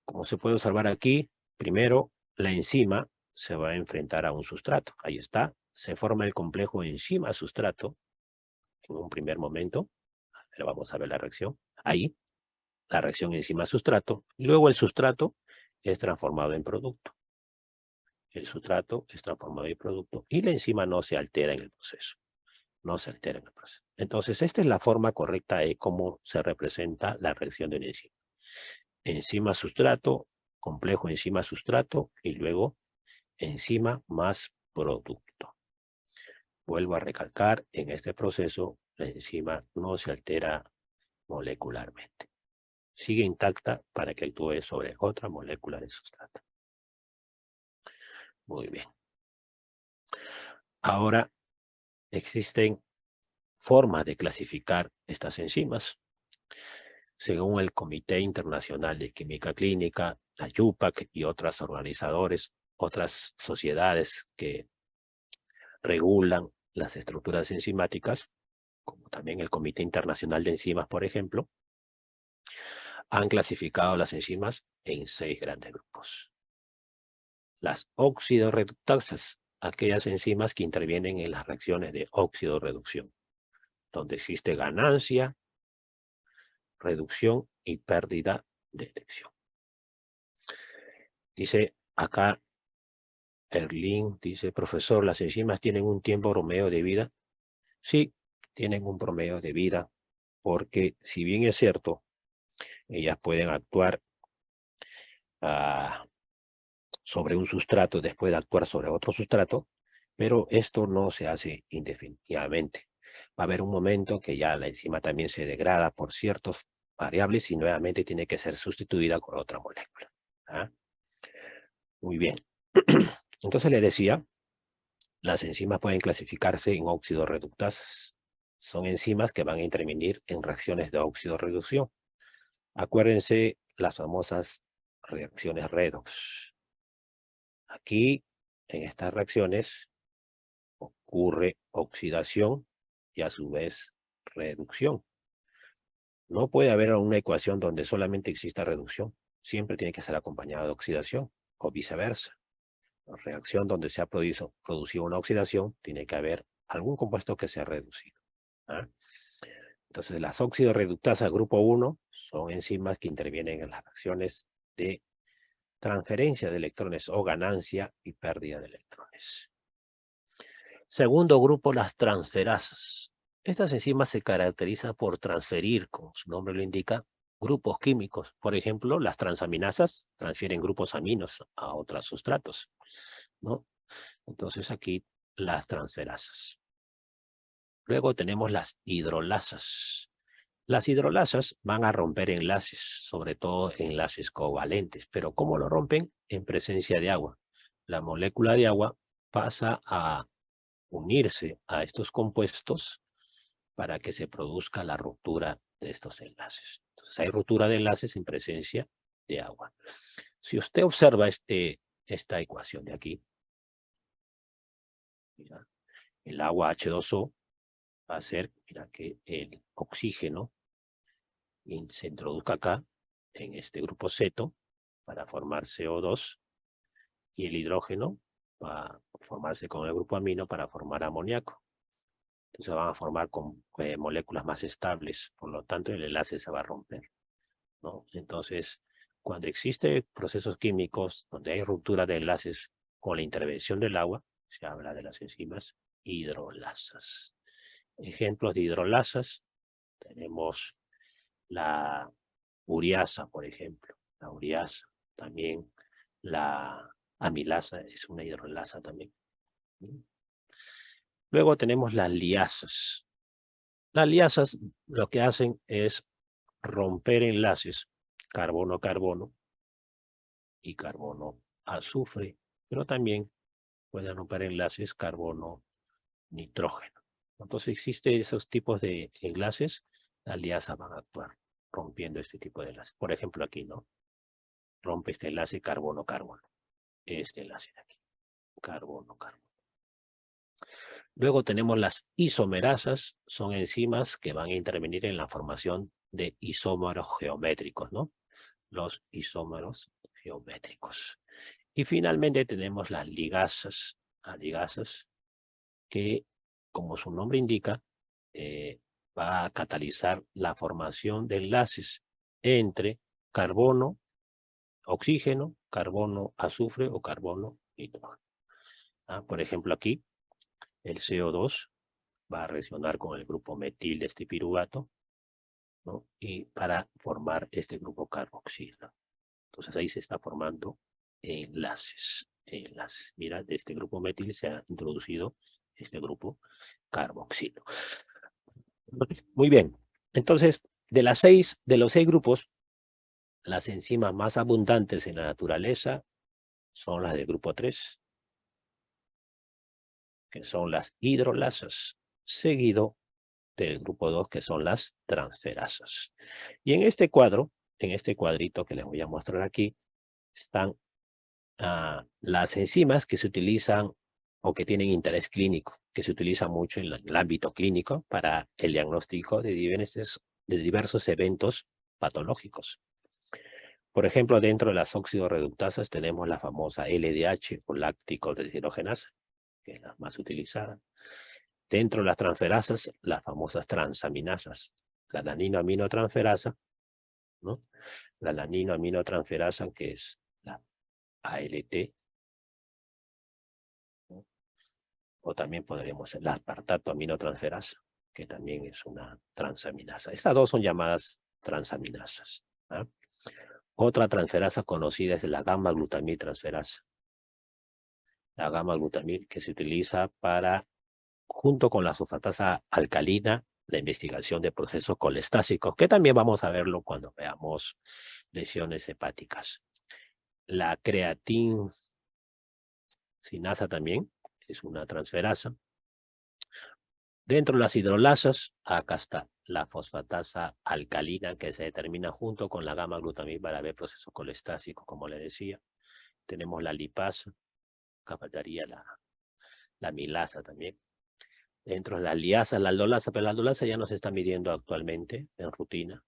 Como se puede observar aquí, primero la enzima se va a enfrentar a un sustrato. Ahí está, se forma el complejo enzima-sustrato en un primer momento. Pero vamos a ver la reacción. Ahí, la reacción enzima-sustrato. Luego el sustrato es transformado en producto. El sustrato es transformado en producto y la enzima no se altera en el proceso. No se altera en el proceso. Entonces, esta es la forma correcta de cómo se representa la reacción de una enzima. Enzima-sustrato, complejo enzima-sustrato y luego enzima más producto. Vuelvo a recalcar, en este proceso la enzima no se altera molecularmente. Sigue intacta para que actúe sobre otra molécula de sustrato. Muy bien. Ahora existen formas de clasificar estas enzimas. Según el Comité Internacional de Química Clínica, la IUPAC y otras organizadores, otras sociedades que regulan las estructuras enzimáticas, como también el Comité Internacional de Enzimas, por ejemplo, han clasificado las enzimas en 6 grandes grupos. Las oxidorreductasas, aquellas enzimas que intervienen en las reacciones de óxido-reducción, donde existe ganancia, reducción y pérdida de elección. Dice acá Erling, dice, profesor, ¿las enzimas tienen un tiempo promedio de vida? Sí, tienen un promedio de vida, porque si bien es cierto, ellas pueden actuar sobre un sustrato después de actuar sobre otro sustrato, pero esto no se hace indefinidamente. Va a haber un momento que ya la enzima también se degrada por ciertas variables y nuevamente tiene que ser sustituida con otra molécula. ¿Ah? Muy bien. Entonces le decía, las enzimas pueden clasificarse en oxidorreductasas. Son enzimas que van a intervenir en reacciones de oxidorreducción. Acuérdense las famosas reacciones redox. Aquí, en estas reacciones, ocurre oxidación y a su vez reducción. No puede haber una ecuación donde solamente exista reducción. Siempre tiene que ser acompañada de oxidación o viceversa. La reacción donde se ha producido una oxidación, tiene que haber algún compuesto que se ha reducido. ¿Ah? Entonces, las oxidorreductasas grupo 1 son enzimas que intervienen en las reacciones de transferencia de electrones o ganancia y pérdida de electrones. Segundo grupo, las transferasas. Estas enzimas se caracterizan por transferir, como su nombre lo indica, grupos químicos. Por ejemplo, las transaminasas transfieren grupos aminos a otros sustratos, ¿no? Entonces aquí las transferasas. Luego tenemos las hidrolasas. Las hidrolasas van a romper enlaces, sobre todo enlaces covalentes. Pero ¿cómo lo rompen? En presencia de agua. La molécula de agua pasa a unirse a estos compuestos para que se produzca la ruptura de estos enlaces. Entonces hay ruptura de enlaces en presencia de agua. Si usted observa esta ecuación de aquí, mira, el agua H2O va a hacer, mira, que el oxígeno se introduzca acá, en este grupo ceto, para formar CO2, y el hidrógeno va a formarse con el grupo amino para formar amoníaco. Entonces van a formar con moléculas más estables, por lo tanto el enlace se va a romper, ¿no? Entonces, cuando existen procesos químicos donde hay ruptura de enlaces con la intervención del agua, se habla de las enzimas hidrolasas. Ejemplos de hidrolasas, tenemos la uriasa, por ejemplo. La uriasa, también la amilasa es una hidrolasa también. Luego tenemos las liasas. Las liasas lo que hacen es romper enlaces carbono-carbono y carbono-azufre, pero también pueden romper enlaces carbono-nitrógeno. Entonces existen esos tipos de enlaces, las liasas van a actuar rompiendo este tipo de enlaces. Por ejemplo aquí, ¿no? Rompe este enlace carbono-carbono. Este enlace de aquí, carbono-carbono. Luego tenemos las isomerasas, son enzimas que van a intervenir en la formación de isómeros geométricos, ¿no? Los isómeros geométricos. Y finalmente tenemos las ligasas que, como su nombre indica, va a catalizar la formación de enlaces entre carbono, oxígeno, carbono, azufre o carbono, nitrógeno. Por ejemplo, aquí el CO2 va a reaccionar con el grupo metil de este piruvato, ¿no? Y para formar este grupo carboxilo. Entonces ahí se está formando enlaces. Enlaces. Mira, de este grupo metil se ha introducido este grupo carboxilo. Muy bien. Entonces, de los seis grupos, las enzimas más abundantes en la naturaleza son las del grupo 3, que son las hidrolasas, seguido del grupo 2, que son las transferasas. Y en este cuadro, en este cuadrito que les voy a mostrar aquí, están las enzimas que se utilizan o que tienen interés clínico, que se utilizan mucho en el ámbito clínico para el diagnóstico de diversos eventos patológicos. Por ejemplo, dentro de las oxidorreductasas tenemos la famosa LDH o láctico deshidrogenasa, que es la más utilizada. Dentro de las transferasas, las famosas transaminasas, la laninoaminotransferasa, ¿no? La laninoaminotransferasa, que es la ALT, ¿no? O también podríamos ser la aspartato aminotransferasa, que también es una transaminasa. Estas dos son llamadas transaminasas, ¿ah? Otra transferasa conocida es la gamma-glutamil-transferasa. La gamma-glutamil que se utiliza para, junto con la sulfatasa alcalina, la investigación de procesos colestásicos, que también vamos a verlo cuando veamos lesiones hepáticas. La creatinsinasa también es una transferasa. Dentro de las hidrolasas, acá está la fosfatasa alcalina que se determina junto con la gamma-glutamil para ver procesos colestásicos, como le decía. Tenemos la lipasa, acá faltaría la milasa también. Dentro de las liasas, la aldolasa, pero la aldolasa ya no se está midiendo actualmente en rutina.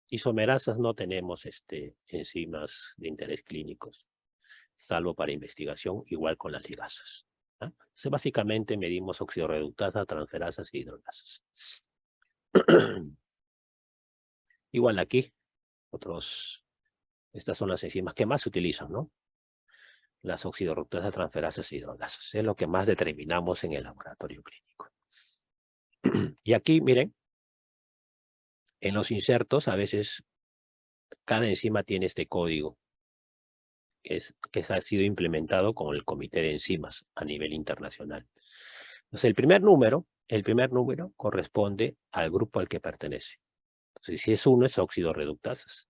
Isomerasas no tenemos enzimas de interés clínicos, salvo para investigación, igual con las ligasas. Entonces, básicamente medimos oxidorreductasa, transferasas y hidrolasas. Igual aquí, estas son las enzimas que más se utilizan, ¿no? Las oxidorreductasas, transferasas y hidrolasas. Es lo que más determinamos en el laboratorio clínico. Y aquí, miren, en los insertos, a veces cada enzima tiene este código que ha sido implementado con el Comité de Enzimas a nivel internacional. Entonces, el primer número corresponde al grupo al que pertenece. Entonces, si es 1, es oxidorreductasas.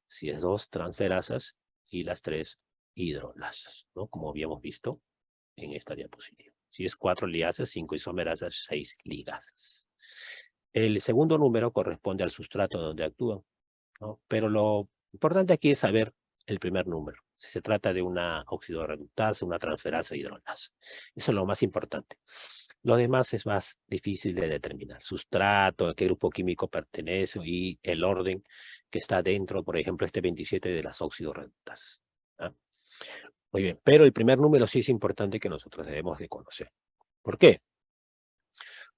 Si es 2, transferasas. Y las 3, hidrolasas, ¿no? Como habíamos visto en esta diapositiva. Si es 4, liasas, 5, isomerasas, 6, ligasas. El segundo número corresponde al sustrato donde actúan, ¿no? Pero lo importante aquí es saber el primer número. Si se trata de una oxidorreductasa, una transferasa, hidrolasa. Eso es lo más importante. Lo demás es más difícil de determinar. Sustrato, a qué grupo químico pertenece y el orden que está dentro, por ejemplo, este 27 de las óxido-reductasas. ¿Ah? Muy bien, pero el primer número sí es importante que nosotros debemos de conocer. ¿Por qué?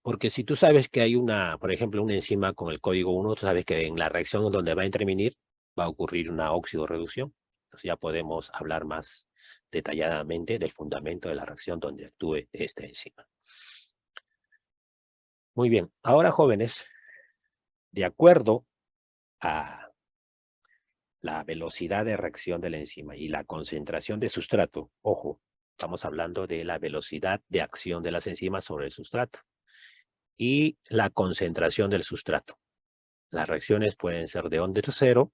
Porque si tú sabes que hay por ejemplo, una enzima con el código 1, tú sabes que en la reacción donde va a intervenir va a ocurrir una óxido-reducción. Entonces ya podemos hablar más detalladamente del fundamento de la reacción donde actúe esta enzima. Muy bien, ahora jóvenes, de acuerdo a la velocidad de reacción de la enzima y la concentración de sustrato, ojo, estamos hablando de la velocidad de acción de las enzimas sobre el sustrato y la concentración del sustrato. Las reacciones pueden ser de orden cero,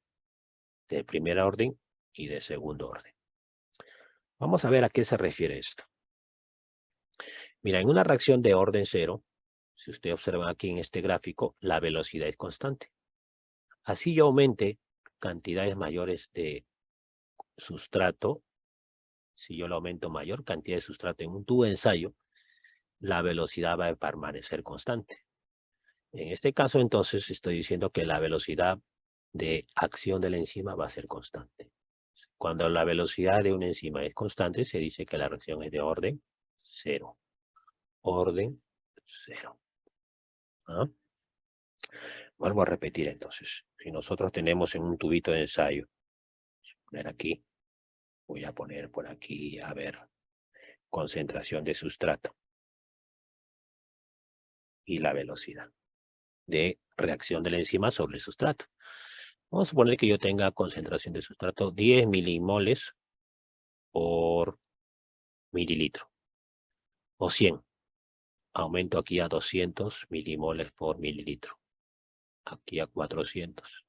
de primera orden y de segundo orden. Vamos a ver a qué se refiere esto. Mira, en una reacción de orden cero, si usted observa aquí en este gráfico, la velocidad es constante. Así yo aumente cantidades mayores de sustrato, si yo lo aumento mayor cantidad de sustrato en un tubo de ensayo, la velocidad va a permanecer constante. En este caso, entonces, estoy diciendo que la velocidad de acción de la enzima va a ser constante. Cuando la velocidad de una enzima es constante, se dice que la reacción es de orden cero. Orden cero. ¿Ah? Vuelvo a repetir entonces. Si nosotros tenemos en un tubito de ensayo, poner aquí, voy a poner por aquí, a ver, concentración de sustrato y la velocidad de reacción de la enzima sobre el sustrato. Vamos a suponer que yo tenga concentración de sustrato 10 milimoles por mililitro o 100. Aumento aquí a 200 milimoles por mililitro. Aquí a 400.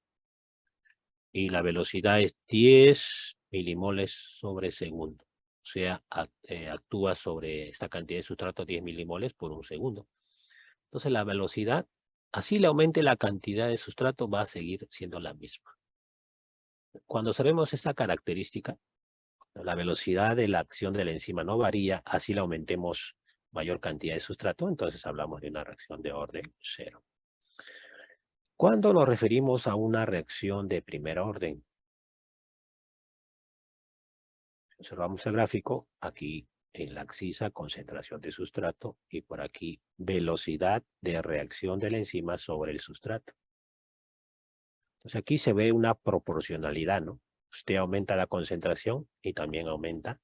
Y la velocidad es 10 milimoles sobre segundo. O sea, actúa sobre esta cantidad de sustrato 10 milimoles por un segundo. Entonces la velocidad, así le aumente la cantidad de sustrato, va a seguir siendo la misma. Cuando sabemos esta característica, la velocidad de la acción de la enzima no varía, así le aumentemos mayor cantidad de sustrato, entonces hablamos de una reacción de orden cero. Cuando nos referimos a una reacción de primer orden, observamos el gráfico, aquí en la axis concentración de sustrato y por aquí velocidad de reacción de la enzima sobre el sustrato. Entonces aquí se ve una proporcionalidad, ¿no? Usted aumenta la concentración y también aumenta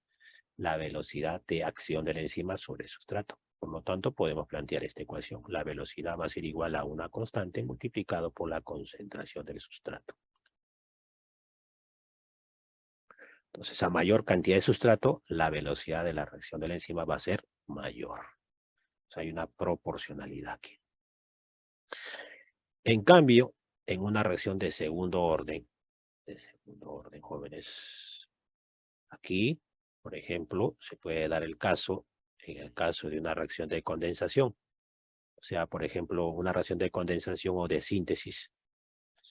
la velocidad de acción de la enzima sobre el sustrato. Por lo tanto, podemos plantear esta ecuación. La velocidad va a ser igual a una constante multiplicado por la concentración del sustrato. Entonces, a mayor cantidad de sustrato, la velocidad de la reacción de la enzima va a ser mayor. O sea, hay una proporcionalidad aquí. En cambio, en una reacción de segundo orden, jóvenes, aquí, por ejemplo, se puede dar el caso, en el caso de una reacción de condensación. O sea, por ejemplo, una reacción de condensación o de síntesis.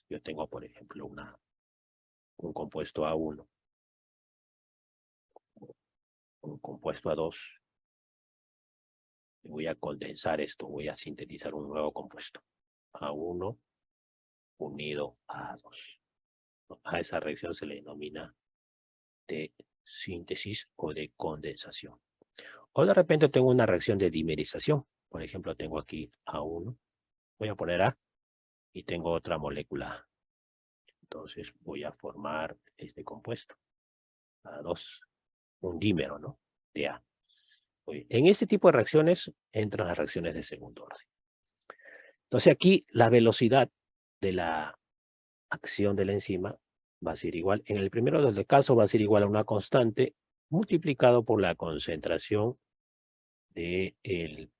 Yo tengo, por ejemplo, un compuesto A1, un compuesto A2. Y voy a condensar esto, voy a sintetizar un nuevo compuesto. A1 unido a A2. A esa reacción se le denomina de síntesis o de condensación. O de repente tengo una reacción de dimerización. Por ejemplo, tengo aquí A1. Voy a poner A y tengo otra molécula A. Entonces voy a formar este compuesto. A2. Un dímero, ¿no? De A. En este tipo de reacciones entran las reacciones de segundo orden. Entonces aquí la velocidad de la acción de la enzima va a ser igual, en el primero de los casos va a ser igual a una constante multiplicado por la concentración del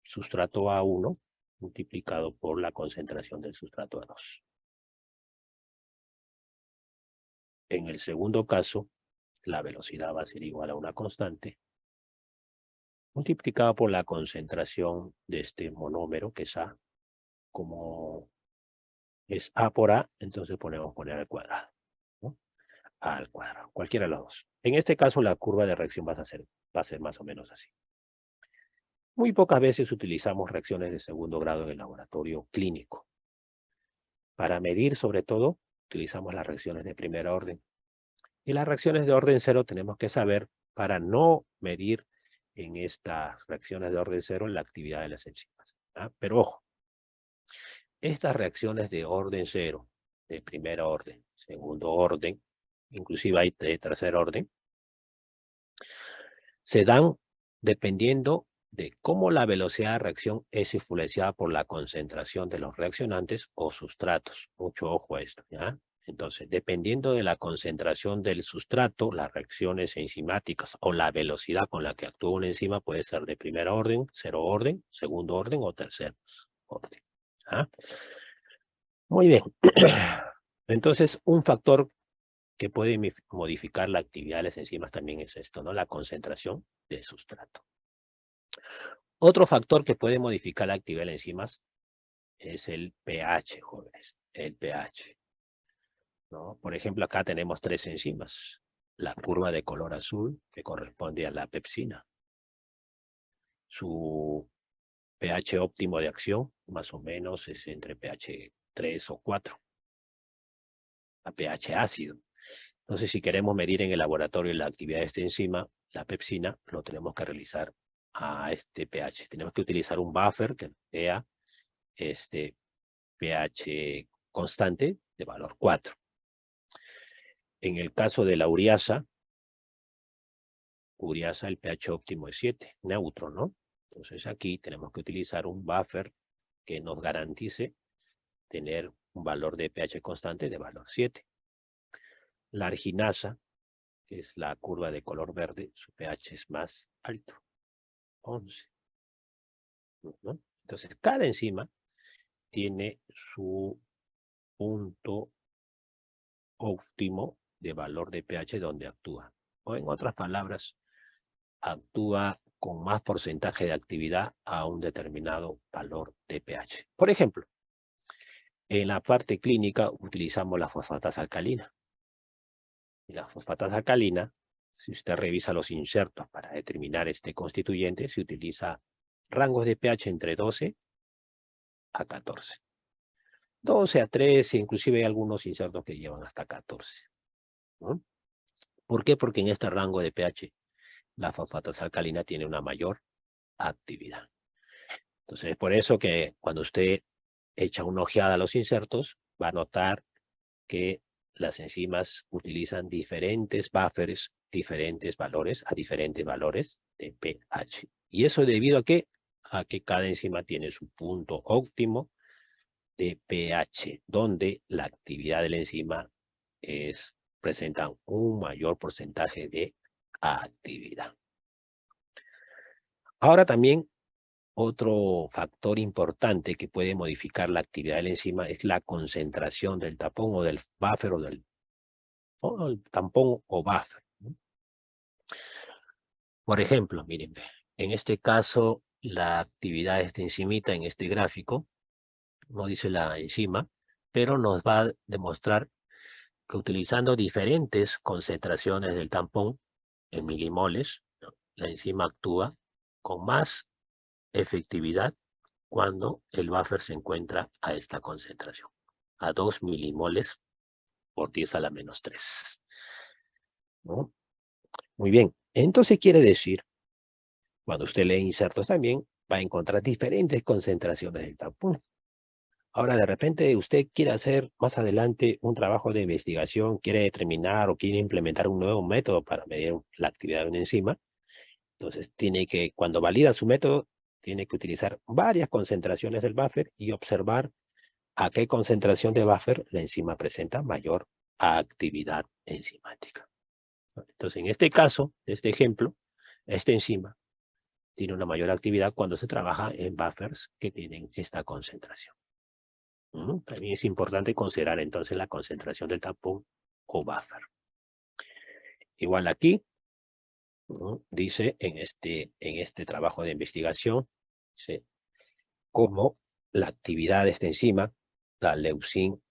sustrato A1 multiplicado por la concentración del sustrato A2. En el segundo caso, la velocidad va a ser igual a una constante multiplicado por la concentración de este monómero, que es A, como es A por A, entonces podemos poner al cuadrado, ¿no? A al cuadrado, cualquiera de los dos. En este caso, la curva de reacción va a ser más o menos así. Muy pocas veces utilizamos reacciones de segundo grado en el laboratorio clínico. Para medir, sobre todo, utilizamos las reacciones de primer orden. Y las reacciones de orden cero tenemos que saber para no medir en estas reacciones de orden cero la actividad de las enzimas. ¿Ah? Pero ojo, estas reacciones de orden cero, de primer orden, segundo orden, inclusive hay de tercer orden, se dan dependiendo de cómo la velocidad de reacción es influenciada por la concentración de los reaccionantes o sustratos. Mucho ojo a esto, ¿ya? Entonces, dependiendo de la concentración del sustrato, las reacciones enzimáticas o la velocidad con la que actúa una enzima puede ser de primer orden, cero orden, segundo orden o tercer orden. ¿Ah? Muy bien. Entonces, un factor que puede modificar la actividad de las enzimas también es esto, ¿no? La concentración del sustrato. Otro factor que puede modificar la actividad de las enzimas es el pH, jóvenes, el pH, ¿no? Por ejemplo, acá tenemos tres enzimas. La curva de color azul, que corresponde a la pepsina. Su pH óptimo de acción, más o menos, es entre pH 3 o 4, a pH ácido. Entonces, si queremos medir en el laboratorio la actividad de esta enzima, la pepsina, lo tenemos que realizar a este pH. Tenemos que utilizar un buffer que sea este pH constante de valor 4. En el caso de la ureasa, el pH óptimo es 7, neutro, ¿no? Entonces aquí tenemos que utilizar un buffer que nos garantice tener un valor de pH constante de valor 7. La arginasa, que es la curva de color verde, su pH es más alto, 11, ¿no? Entonces cada enzima tiene su punto óptimo de valor de pH donde actúa. O en otras palabras, actúa con más porcentaje de actividad a un determinado valor de pH. Por ejemplo, en la parte clínica utilizamos la fosfatasa alcalina. Y la fosfatasa alcalina, si usted revisa los insertos para determinar este constituyente, se utiliza rangos de pH entre 12 a 14. 12 a 13, inclusive hay algunos insertos que llevan hasta 14, ¿no? ¿Por qué? Porque en este rango de pH la fosfatasa alcalina tiene una mayor actividad. Entonces es por eso que cuando usted echa una ojeada a los insertos, va a notar que las enzimas utilizan diferentes buffers, diferentes valores, a diferentes valores de pH. ¿Y eso debido a qué? A que cada enzima tiene su punto óptimo de pH, donde la actividad de la enzima presenta un mayor porcentaje de actividad. Ahora también otro factor importante que puede modificar la actividad de la enzima es la concentración del tapón o del buffer o el tampón o buffer, ¿no? Por ejemplo, miren, en este caso la actividad de esta enzimita en este gráfico no dice la enzima, pero nos va a demostrar que utilizando diferentes concentraciones del tampón en milimoles, ¿no?, la enzima actúa con más efectividad cuando el buffer se encuentra a esta concentración, a 2 milimoles por 10 a la menos 3, ¿no? Muy bien, entonces quiere decir, cuando usted lee insertos también, va a encontrar diferentes concentraciones del tampón. Ahora, de repente, usted quiere hacer más adelante un trabajo de investigación, quiere determinar o quiere implementar un nuevo método para medir la actividad de una enzima. Entonces, cuando valida su método, tiene que utilizar varias concentraciones del buffer y observar a qué concentración de buffer la enzima presenta mayor actividad enzimática. Entonces, en este caso, este ejemplo, esta enzima tiene una mayor actividad cuando se trabaja en buffers que tienen esta concentración. También es importante considerar entonces la concentración del tampón o buffer. Igual aquí, dice en este trabajo de investigación, dice cómo la actividad de esta enzima, la leucin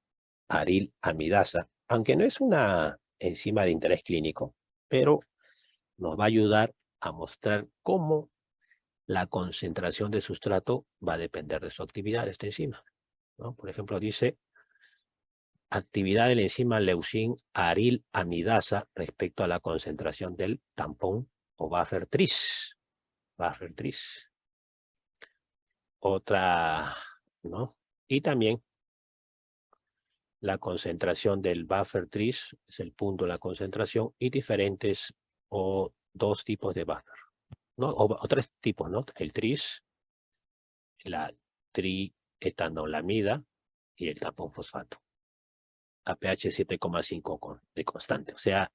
aril amidasa, aunque no es una enzima de interés clínico, pero nos va a ayudar a mostrar cómo la concentración de sustrato va a depender de su actividad, de esta enzima, ¿no? Por ejemplo, dice actividad de la enzima leucin aril amidasa respecto a la concentración del tampón o buffer tris. Buffer tris. Otra, ¿no? Y también la concentración del buffer tris, es el punto de la concentración, y diferentes o dos tipos de buffer, ¿no? O tres tipos, ¿no? El tris, la trietanolamida y el tampón fosfato a pH 7,5 de constante. O sea,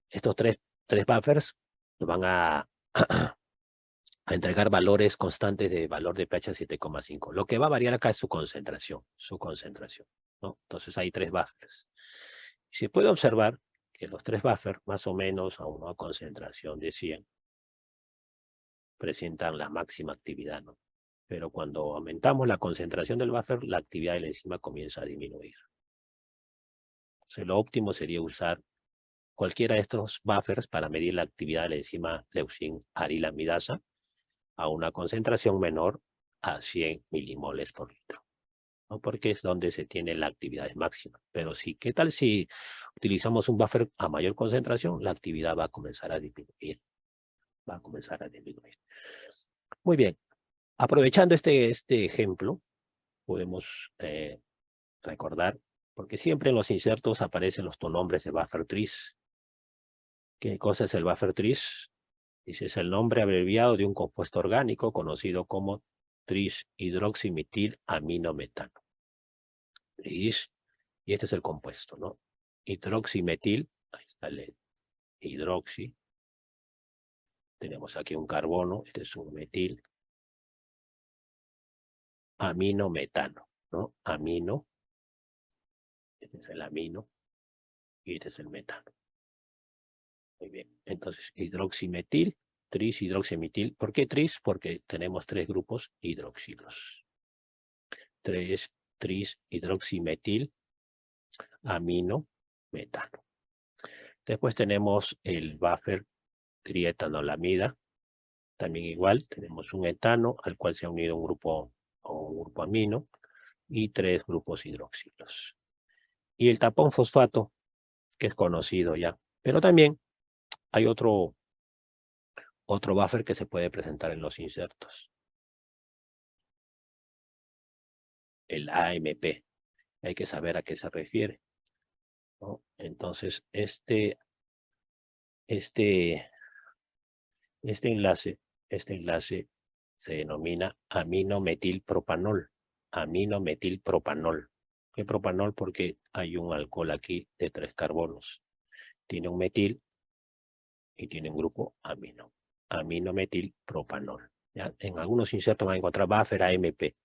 estos tres buffers nos van a entregar valores constantes de valor de pH 7,5. Lo que va a variar acá es su concentración, ¿no? Entonces hay tres buffers. Se puede observar que los tres buffers, más o menos a una concentración de 100, presentan la máxima actividad, ¿no? Pero cuando aumentamos la concentración del buffer, la actividad de la enzima comienza a disminuir. Entonces, lo óptimo sería usar cualquiera de estos buffers para medir la actividad de la enzima leucin arilamidasa a una concentración menor a 100 milimoles por litro, ¿no? Porque es donde se tiene la actividad máxima. Pero sí, ¿qué tal si utilizamos un buffer a mayor concentración? La actividad va a comenzar a disminuir. Va a comenzar a disminuir. Muy bien. Aprovechando este ejemplo, podemos recordar, porque siempre en los insertos aparecen los nombres de buffer trees. ¿Qué cosa es el buffer trees? Dice, es el nombre abreviado de un compuesto orgánico conocido como tris-hidroximetil-aminometano. Tris, y este es el compuesto, ¿no? Hidroximetil, ahí está el hidroxi. Tenemos aquí un carbono, este es un metil. Aminometano, ¿no? Amino, este es el amino, y este es el metano. Muy bien, entonces hidroximetil, tris-hidroximetil. ¿Por qué tris? Porque tenemos 3 grupos hidroxilos. 3 tris-hidroximetil, amino, metano. Después tenemos el buffer trietanolamida. También igual, tenemos un etano al cual se ha unido un grupo amino y 3 grupos hidroxilos. Y el tapón fosfato, que es conocido ya. Pero también hay otro buffer que se puede presentar en los insertos. El AMP. Hay que saber a qué se refiere, ¿no? Entonces, este enlace se denomina aminometilpropanol. Aminometilpropanol. ¿Qué propanol? Porque hay un alcohol aquí de 3 carbonos. Tiene un metil y tiene un grupo amino. Aminometilpropanol. ¿Ya? En algunos insertos van a encontrar buffer AMP.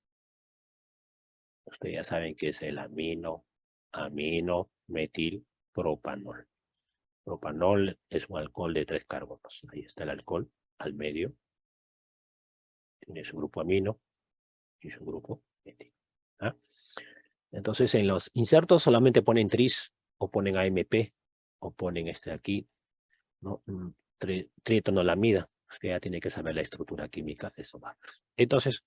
Ustedes ya saben que es el aminometilpropanol. Propanol es un alcohol de 3 carbonos. Ahí está el alcohol al medio. Tiene su grupo amino y su grupo metil. ¿Ah? Entonces en los insertos solamente ponen tris o ponen AMP o ponen este aquí, ¿no? Trietanolamida. Usted ya tiene que saber la estructura química de esos buffers. Entonces,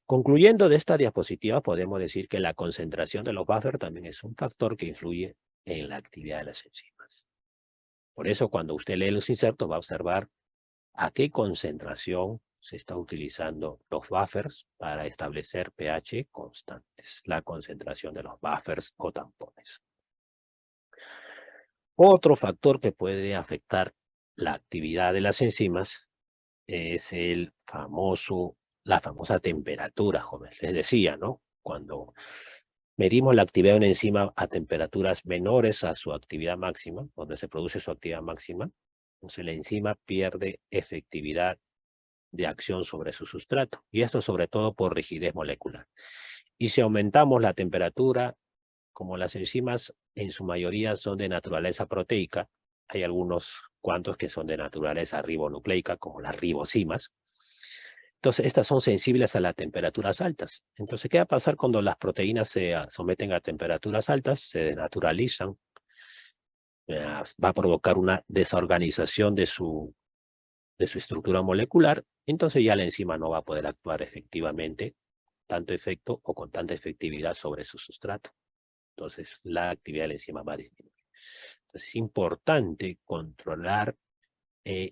concluyendo de esta diapositiva, podemos decir que la concentración de los buffers también es un factor que influye en la actividad de las enzimas. Por eso, cuando usted lee los insertos, va a observar a qué concentración se está utilizando los buffers para establecer pH constantes, la concentración de los buffers o tampones. Otro factor que puede afectar la actividad de las enzimas es la famosa temperatura, joven. Les decía, ¿no? Cuando medimos la actividad de una enzima a temperaturas menores a su actividad máxima, donde se produce su actividad máxima, entonces la enzima pierde efectividad de acción sobre su sustrato, y esto sobre todo por rigidez molecular. Y si aumentamos la temperatura, como las enzimas en su mayoría son de naturaleza proteica, hay algunos cuantos que son de naturaleza ribonucleica, como las ribosimas. Entonces, estas son sensibles a las temperaturas altas. Entonces, ¿qué va a pasar cuando las proteínas se someten a temperaturas altas? Se desnaturalizan, va a provocar una desorganización de su estructura molecular, entonces ya la enzima no va a poder actuar efectivamente, tanto efecto o con tanta efectividad sobre su sustrato. Entonces, la actividad de la enzima va a disminuir. Entonces, es importante controlar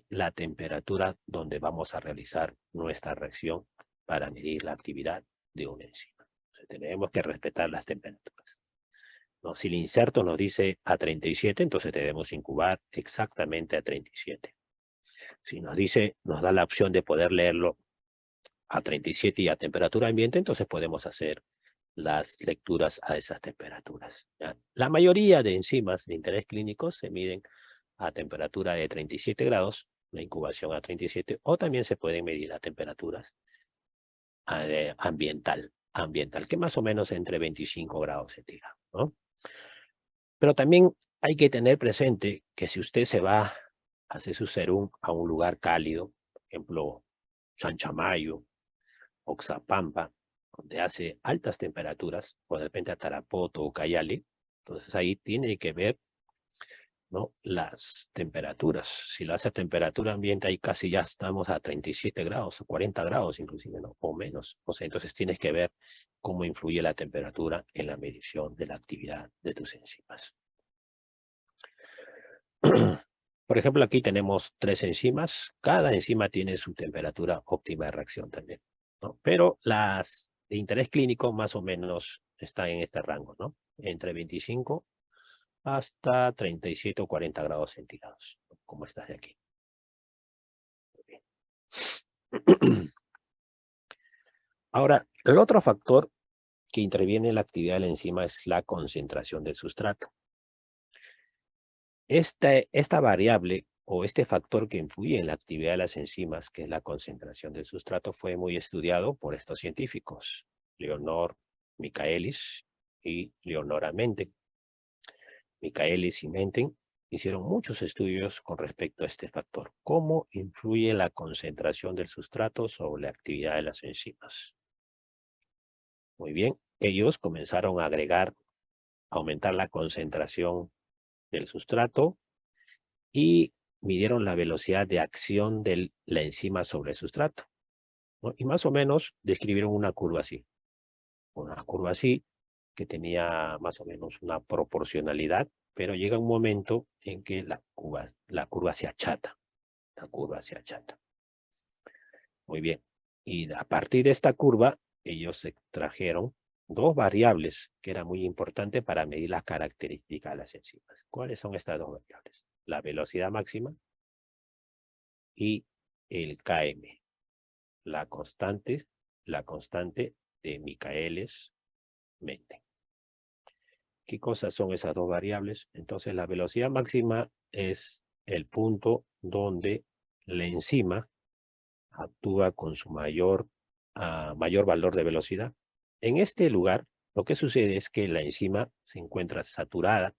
la temperatura donde vamos a realizar nuestra reacción para medir la actividad de una enzima. Entonces, tenemos que respetar las temperaturas, ¿no? Si el inserto nos dice a 37, entonces debemos incubar exactamente a 37. Si nos da la opción de poder leerlo a 37 y a temperatura ambiente, entonces podemos hacer las lecturas a esas temperaturas, ¿ya? La mayoría de enzimas de interés clínico se miden a temperatura de 37 grados, la incubación a 37, o también se pueden medir a temperaturas ambiental, que más o menos entre 25 grados centígrados, ¿no? Pero también hay que tener presente que si usted se va a hacer su serum a un lugar cálido, por ejemplo, Chanchamayo, Oxapampa, donde hace altas temperaturas, o de repente a Tarapoto o Cayali, entonces ahí tiene que ver ¿no? Las temperaturas. Si lo hace a temperatura ambiente, ahí casi ya estamos a 37 grados, o 40 grados inclusive, ¿no? O menos. O sea, entonces tienes que ver cómo influye la temperatura en la medición de la actividad de tus enzimas. Por ejemplo, aquí tenemos 3 enzimas. Cada enzima tiene su temperatura óptima de reacción también, ¿no? Pero las de interés clínico más o menos están en este rango, ¿no? Entre 25 hasta 37 o 40 grados centígrados, ¿no? Como estas de aquí. Ahora, el otro factor que interviene en la actividad de la enzima es la concentración del sustrato. Esta variable o este factor que influye en la actividad de las enzimas, que es la concentración del sustrato, fue muy estudiado por estos científicos, Leonor Michaelis y Leonora Menten. Michaelis y Menten hicieron muchos estudios con respecto a este factor. ¿Cómo influye la concentración del sustrato sobre la actividad de las enzimas? Muy bien, ellos comenzaron a aumentar la concentración del sustrato y midieron la velocidad de acción de la enzima sobre el sustrato, ¿no? Y más o menos describieron una curva así, que tenía más o menos una proporcionalidad, pero llega un momento en que la curva se achata, la curva se achata. Muy bien. Y a partir de esta curva, ellos extrajeron dos variables que era muy importante para medir las características de las enzimas. ¿Cuáles son estas dos variables? La velocidad máxima y el Km, la constante, la constante de Michaelis-Menten. ¿Qué cosas son esas dos variables? Entonces, la velocidad máxima es el punto donde la enzima actúa con su mayor valor de velocidad. En este lugar, lo que sucede es que la enzima se encuentra saturada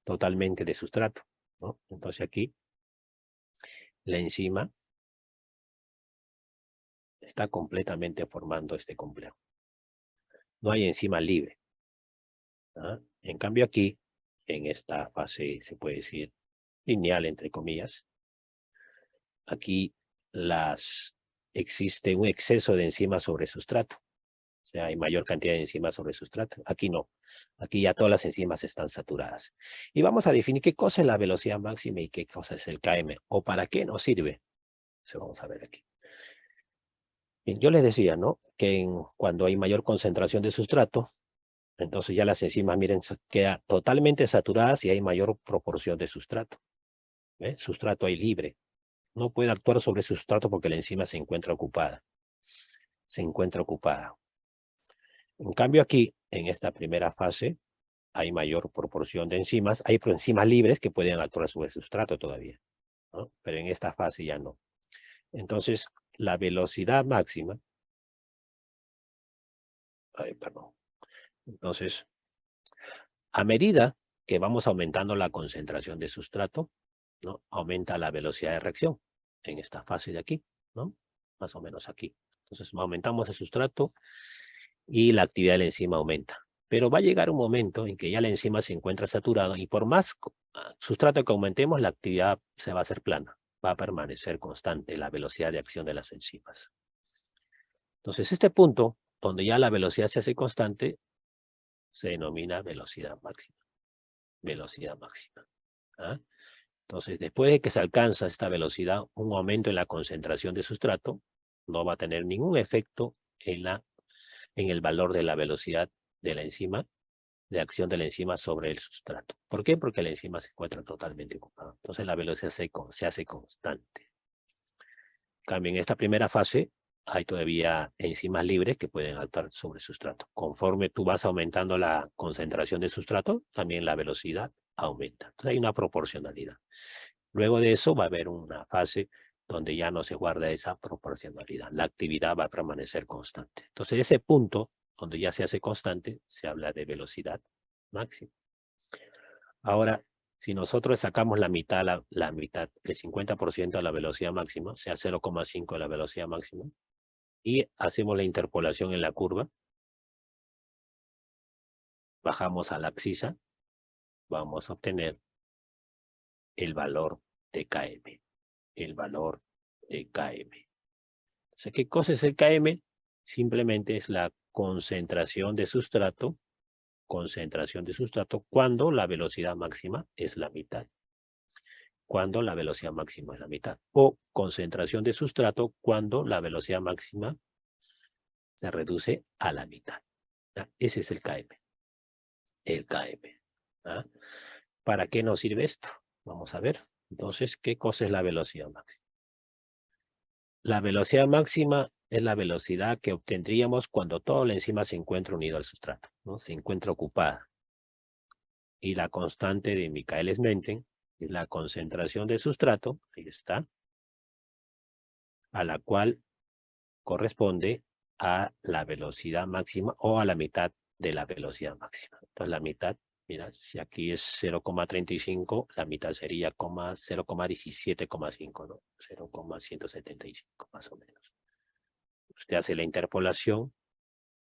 totalmente de sustrato, ¿no? Entonces aquí la enzima está completamente formando este complejo. No hay enzima libre, ¿ah? En cambio aquí, en esta fase, se puede decir lineal, entre comillas, aquí existe un exceso de enzimas sobre sustrato. O sea, hay mayor cantidad de enzimas sobre sustrato. Aquí no. Aquí ya todas las enzimas están saturadas. Y vamos a definir qué cosa es la velocidad máxima y qué cosa es el Km, o para qué nos sirve. Eso vamos a ver aquí. Bien, yo les decía, ¿no? Que cuando hay mayor concentración de sustrato, entonces ya las enzimas, miren, quedan totalmente saturadas y hay mayor proporción de sustrato. ¿Ves? Sustrato hay libre. No puede actuar sobre sustrato porque la enzima se encuentra ocupada. Se encuentra ocupada. En cambio aquí, en esta primera fase, hay mayor proporción de enzimas. Hay enzimas libres que pueden actuar sobre el sustrato todavía, ¿no? Pero en esta fase ya no. Entonces, la velocidad máxima, perdón. Entonces, a medida que vamos aumentando la concentración de sustrato, ¿no? Aumenta la velocidad de reacción en esta fase de aquí, ¿no? Más o menos aquí. Entonces, aumentamos el sustrato y la actividad de la enzima aumenta. Pero va a llegar un momento en que ya la enzima se encuentra saturada y por más sustrato que aumentemos, la actividad se va a hacer plana, va a permanecer constante la velocidad de acción de las enzimas. Entonces, este punto, donde ya la velocidad se hace constante, se denomina velocidad máxima. Velocidad máxima. ¿Ah? Entonces, después de que se alcanza esta velocidad, un aumento en la concentración de sustrato no va a tener ningún efecto en el valor de la velocidad de la enzima, de acción de la enzima sobre el sustrato. ¿Por qué? Porque la enzima se encuentra totalmente ocupada. Entonces la velocidad se hace constante. En cambio, en esta primera fase hay todavía enzimas libres que pueden actuar sobre el sustrato. Conforme tú vas aumentando la concentración de sustrato, también la velocidad aumenta. Entonces hay una proporcionalidad. Luego de eso va a haber una fase donde ya no se guarda esa proporcionalidad. La actividad va a permanecer constante. Entonces ese punto donde ya se hace constante, se habla de velocidad máxima. Ahora, si nosotros sacamos la mitad, el 50% de la velocidad máxima, o sea, 0,5 de la velocidad máxima, y hacemos la interpolación en la curva, bajamos a la abscisa, vamos a obtener el valor de Km. El valor de Km. Entonces, ¿qué cosa es el Km? Simplemente es la concentración de sustrato cuando la velocidad máxima es la mitad. Cuando la velocidad máxima es la mitad. O concentración de sustrato cuando la velocidad máxima se reduce a la mitad. ¿Ya? Ese es el Km. El Km. ¿Ah? ¿Para qué nos sirve esto? Vamos a ver. Entonces, ¿qué cosa es la velocidad máxima? La velocidad máxima es la velocidad que obtendríamos cuando toda la enzima se encuentra unido al sustrato, ¿no? Se encuentra ocupada. Y la constante de Michaelis-Menten es la concentración de sustrato, ahí está, a la cual corresponde a la velocidad máxima o a la mitad de la velocidad máxima. Entonces la mitad, mira, si aquí es 0,35, la mitad sería 0,17,5, ¿no? 0,175 más o menos. Usted hace la interpolación,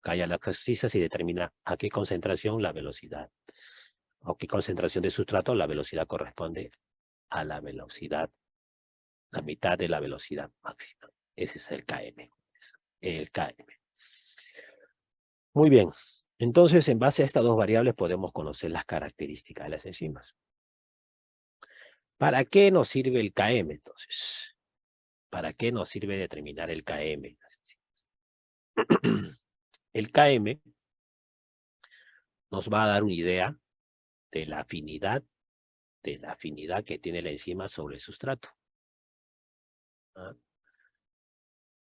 cae a las abscisas y determina a qué concentración la velocidad, o qué concentración de sustrato la velocidad corresponde a la velocidad, la mitad de la velocidad máxima. Ese es el Km. El Km. Muy bien. Entonces, en base a estas dos variables podemos conocer las características de las enzimas. ¿Para qué nos sirve el Km, entonces? ¿Para qué nos sirve determinar el Km? El Km nos va a dar una idea de la afinidad que tiene la enzima sobre el sustrato. ¿Ah?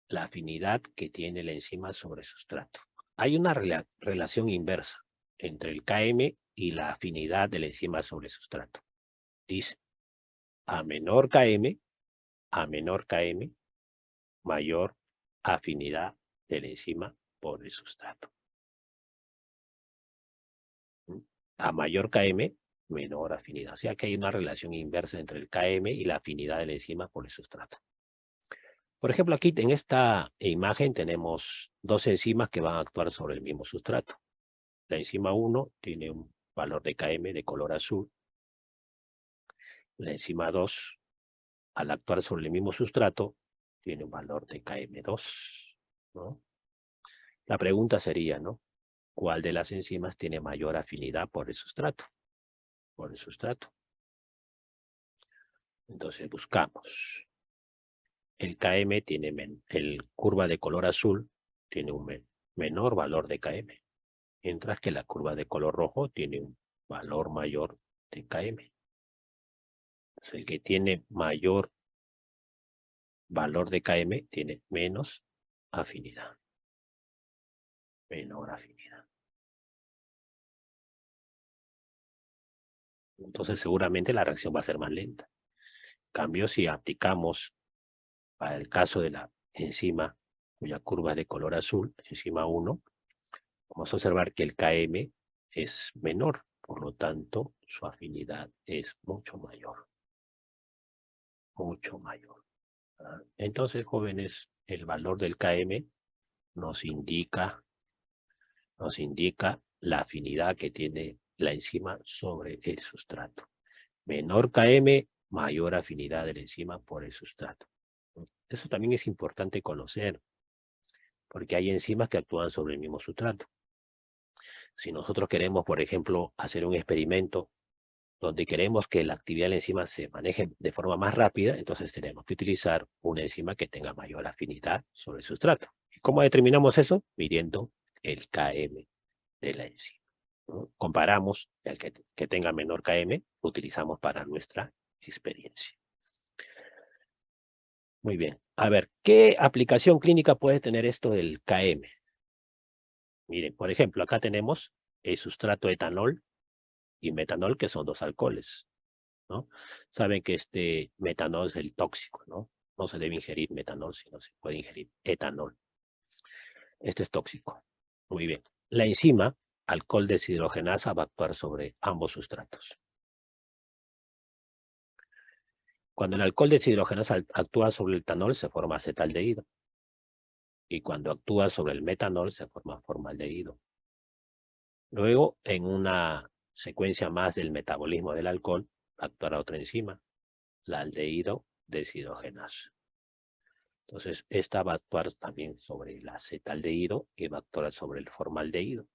La afinidad que tiene la enzima sobre el sustrato. Hay una relación inversa entre el Km y la afinidad de la enzima sobre el sustrato. Dice, a menor Km, mayor afinidad de la enzima por el sustrato. A mayor Km, menor afinidad. O sea que hay una relación inversa entre el Km y la afinidad de la enzima por el sustrato. Por ejemplo, aquí en esta imagen tenemos dos enzimas que van a actuar sobre el mismo sustrato. La enzima 1 tiene un valor de Km de color azul. La enzima 2, al actuar sobre el mismo sustrato, tiene un valor de Km2, ¿no? La pregunta sería, ¿no? ¿Cuál de las enzimas tiene mayor afinidad por el sustrato? Por el sustrato. Entonces buscamos. El Km tiene, el curva de color azul tiene un menor valor de Km, mientras que la curva de color rojo tiene un valor mayor de Km. Entonces, el que tiene mayor valor de Km tiene menos afinidad. Menor afinidad. Entonces seguramente la reacción va a ser más lenta. En cambio, si aplicamos para el caso de la enzima cuya curva es de color azul, enzima 1, vamos a observar que el Km es menor, por lo tanto su afinidad es mucho mayor. Mucho mayor. Entonces, jóvenes, el valor del Km nos indica la afinidad que tiene la enzima sobre el sustrato. Menor Km, mayor afinidad de la enzima por el sustrato. Eso también es importante conocer, porque hay enzimas que actúan sobre el mismo sustrato. Si nosotros queremos, por ejemplo, hacer un experimento donde queremos que la actividad de la enzima se maneje de forma más rápida, entonces tenemos que utilizar una enzima que tenga mayor afinidad sobre el sustrato. ¿Y cómo determinamos eso? Midiendo el Km de la enzima, ¿no? Comparamos el que tenga menor Km, utilizamos para nuestra experiencia. Muy bien. A ver, ¿qué aplicación clínica puede tener esto del Km? Miren, por ejemplo, acá tenemos el sustrato etanol y metanol, que son dos alcoholes, ¿no? Saben que este metanol es el tóxico, ¿no? No se debe ingerir metanol, sino se puede ingerir etanol. Este es tóxico. Muy bien. La enzima alcohol deshidrogenasa va a actuar sobre ambos sustratos. Cuando el alcohol deshidrogenasa actúa sobre el etanol, se forma acetaldehído. Y cuando actúa sobre el metanol, se forma formaldehído. Luego, en una secuencia más del metabolismo del alcohol, actuará otra enzima, la aldehído deshidrogenasa. Entonces, esta va a actuar también sobre la acetaldehído y va a actuar sobre el formaldehído.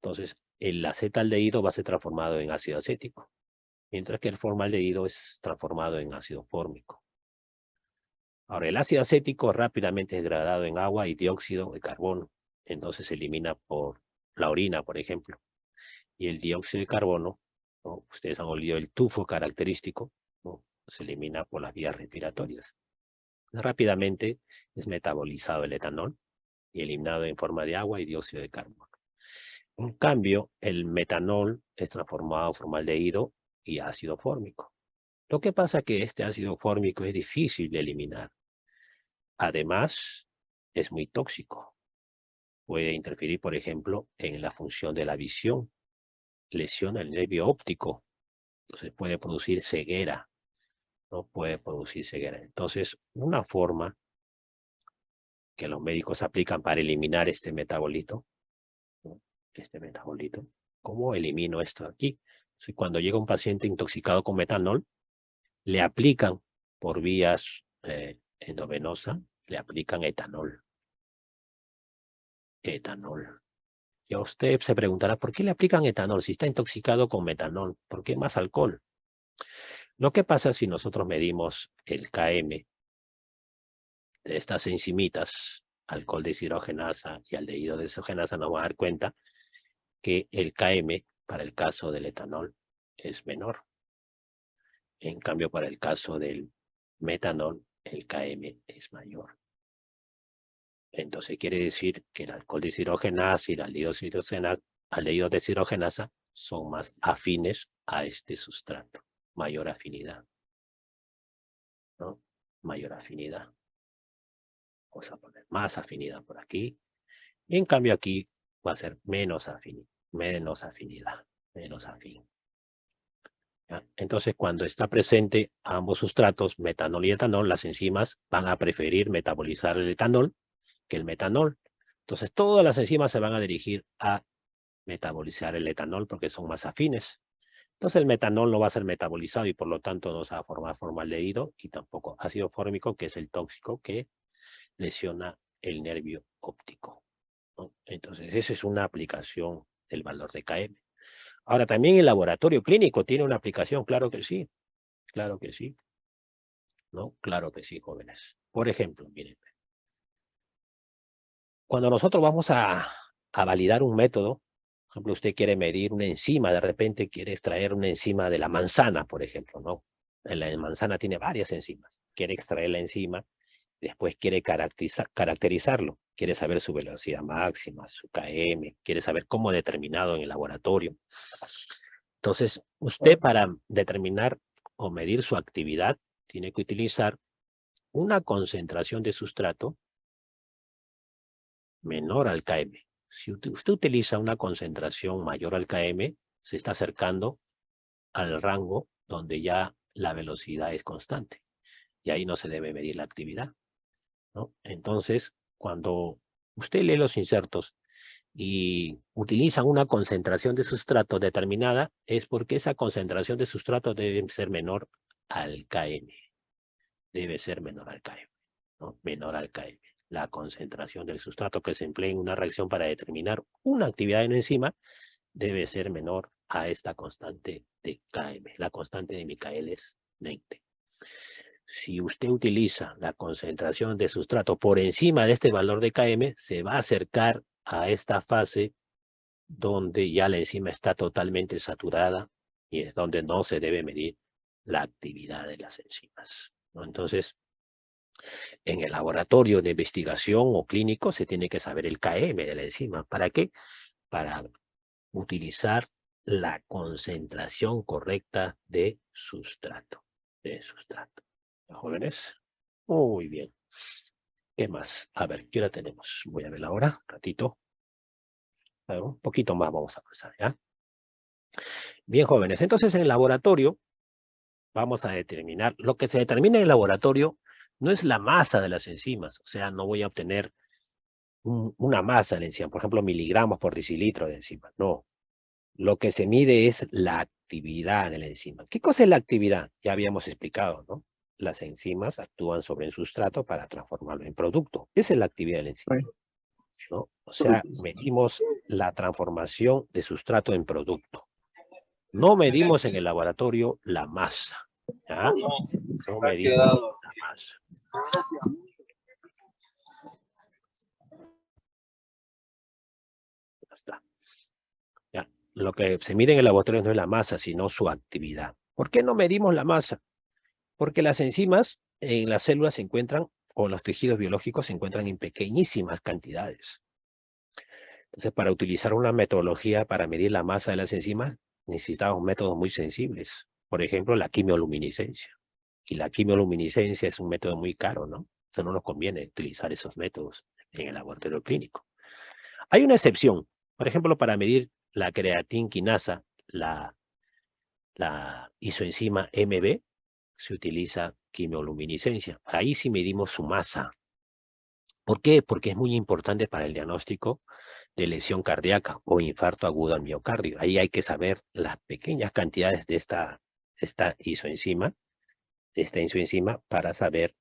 Entonces, el acetaldehído va a ser transformado en ácido acético, mientras que el formaldehído es transformado en ácido fórmico. Ahora, el ácido acético rápidamente es degradado en agua y dióxido de carbono, entonces se elimina por la orina, por ejemplo. Y el dióxido de carbono, ¿no? Ustedes han olido el tufo característico, ¿no? Se elimina por las vías respiratorias. Rápidamente es metabolizado el etanol y eliminado en forma de agua y dióxido de carbono. En cambio, el metanol es transformado en formaldehído y ácido fórmico. Lo que pasa es que este ácido fórmico es difícil de eliminar. Además, es muy tóxico. Puede interferir, por ejemplo, en la función de la visión. Lesiona el nervio óptico. Entonces puede producir ceguera. No puede producir ceguera. Entonces, una forma que los médicos aplican para eliminar este metabolito, ¿no? Este metabolito. ¿Cómo elimino esto aquí? Si cuando llega un paciente intoxicado con metanol, le aplican por vías endovenosa, le aplican etanol. Etanol. Y a usted se preguntará, ¿por qué le aplican etanol si está intoxicado con metanol? ¿Por qué más alcohol? Lo que pasa si nosotros medimos el KM de estas enzimitas, alcohol deshidrogenasa y aldehído deshidrogenasa, nos vamos a dar cuenta que el KM para el caso del etanol es menor. En cambio, para el caso del metanol, el KM es mayor. Entonces quiere decir que el alcohol deshidrogenasa y el aldehído deshidrogenasa son más afines a este sustrato, mayor afinidad, ¿no? Mayor afinidad. Vamos a poner más afinidad por aquí. Y en cambio aquí va a ser menos afinidad, menos afín. ¿Ya? Entonces, cuando está presente ambos sustratos, metanol y etanol, las enzimas van a preferir metabolizar el etanol que el metanol. Entonces, todas las enzimas se van a dirigir a metabolizar el etanol porque son más afines. Entonces, el metanol no va a ser metabolizado y por lo tanto no se va a formar formaldehído y tampoco ácido fórmico, que es el tóxico que lesiona el nervio óptico, ¿no? Entonces, esa es una aplicación del valor de KM. Ahora, también el laboratorio clínico tiene una aplicación, claro que sí, ¿no? Claro que sí, jóvenes. Por ejemplo, miren, cuando nosotros vamos a validar un método, por ejemplo, usted quiere medir una enzima, de repente quiere extraer una enzima de la manzana, por ejemplo, ¿no? La manzana tiene varias enzimas, quiere extraer la enzima, después quiere caracterizarlo, quiere saber su velocidad máxima, su KM, quiere saber cómo determinado en el laboratorio. Entonces, usted para determinar o medir su actividad, tiene que utilizar una concentración de sustrato menor al KM. Si usted utiliza una concentración mayor al KM, se está acercando al rango donde ya la velocidad es constante. Y ahí no se debe medir la actividad, ¿no? Entonces, cuando usted lee los insertos y utilizan una concentración de sustrato determinada, es porque esa concentración de sustrato debe ser menor al KM. Debe ser menor al KM, ¿no? Menor al KM. La concentración del sustrato que se emplea en una reacción para determinar una actividad en una enzima debe ser menor a esta constante de KM. La constante de Michaelis es 20. Si usted utiliza la concentración de sustrato por encima de este valor de KM, se va a acercar a esta fase donde ya la enzima está totalmente saturada y es donde no se debe medir la actividad de las enzimas, ¿no? Entonces, en el laboratorio de investigación o clínico se tiene que saber el KM de la enzima. ¿Para qué? Para utilizar la concentración correcta de sustrato. ¿Jóvenes? Muy bien. ¿Qué más? A ver, ¿qué hora tenemos? Voy a ver la hora, un ratito. A ver, un poquito más vamos a pasar, ¿ya? Bien, jóvenes. Entonces, en el laboratorio vamos a determinar, lo que se determina en el laboratorio no es la masa de las enzimas, o sea, no voy a obtener una masa de la enzima, por ejemplo, miligramos por decilitro de enzima, no. Lo que se mide es la actividad de la enzima. ¿Qué cosa es la actividad? Ya habíamos explicado, ¿no? Las enzimas actúan sobre el sustrato para transformarlo en producto. Esa es la actividad de la enzima, ¿no? O sea, medimos la transformación de sustrato en producto. No medimos en el laboratorio la masa, ¿ya? No medimos la masa. Ya está. ¿Ya? Lo que se mide en el laboratorio no es la masa, sino su actividad. ¿Por qué no medimos la masa? Porque las enzimas en las células se encuentran, o en los tejidos biológicos se encuentran en pequeñísimas cantidades. Entonces, para utilizar una metodología para medir la masa de las enzimas, necesitamos métodos muy sensibles. Por ejemplo, la quimioluminiscencia. Y la quimioluminiscencia es un método muy caro, ¿no? O sea, no nos conviene utilizar esos métodos en el laboratorio clínico. Hay una excepción. Por ejemplo, para medir la creatinquinasa, la isoenzima MB, se utiliza quimioluminiscencia. Ahí sí medimos su masa. ¿Por qué? Porque es muy importante para el diagnóstico de lesión cardíaca o infarto agudo al miocardio. Ahí hay que saber las pequeñas cantidades de esta isoenzima para saber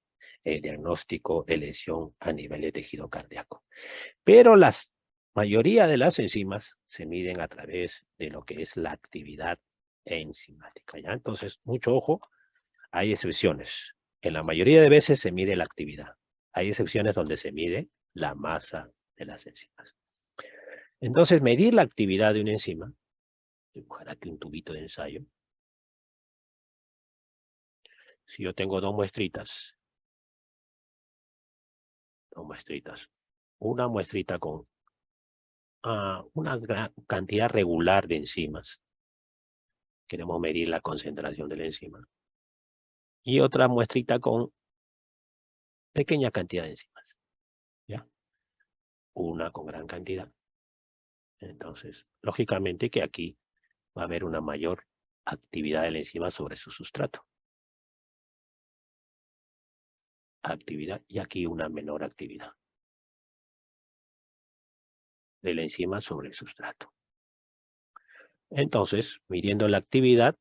el diagnóstico de lesión a nivel de tejido cardíaco. Pero la mayoría de las enzimas se miden a través de lo que es la actividad enzimática, ¿ya? Entonces, mucho ojo, hay excepciones. En la mayoría de veces se mide la actividad. Hay excepciones donde se mide la masa de las enzimas. Entonces, medir la actividad de una enzima, voy a dibujar aquí un tubito de ensayo. Si yo tengo dos muestritas, una muestrita con una gran cantidad regular de enzimas, queremos medir la concentración de la enzima, y otra muestrita con pequeña cantidad de enzimas, ¿ya? Una con gran cantidad. Entonces, lógicamente que aquí va a haber una mayor actividad de la enzima sobre su sustrato. Actividad, y aquí una menor actividad de la enzima sobre el sustrato. Entonces, midiendo la actividad,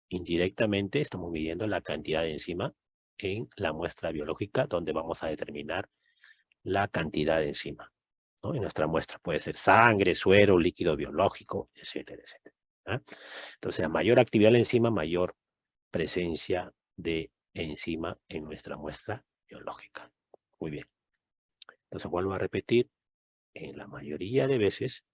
indirectamente estamos midiendo la cantidad de enzima en la muestra biológica, donde vamos a determinar la cantidad de enzima, ¿no? En nuestra muestra puede ser sangre, suero, líquido biológico, etcétera, etcétera, ¿ah? Entonces, a mayor actividad de la enzima, mayor presencia de enzima en nuestra muestra biológica. Muy bien. Entonces, vuelvo a repetir, en la mayoría de veces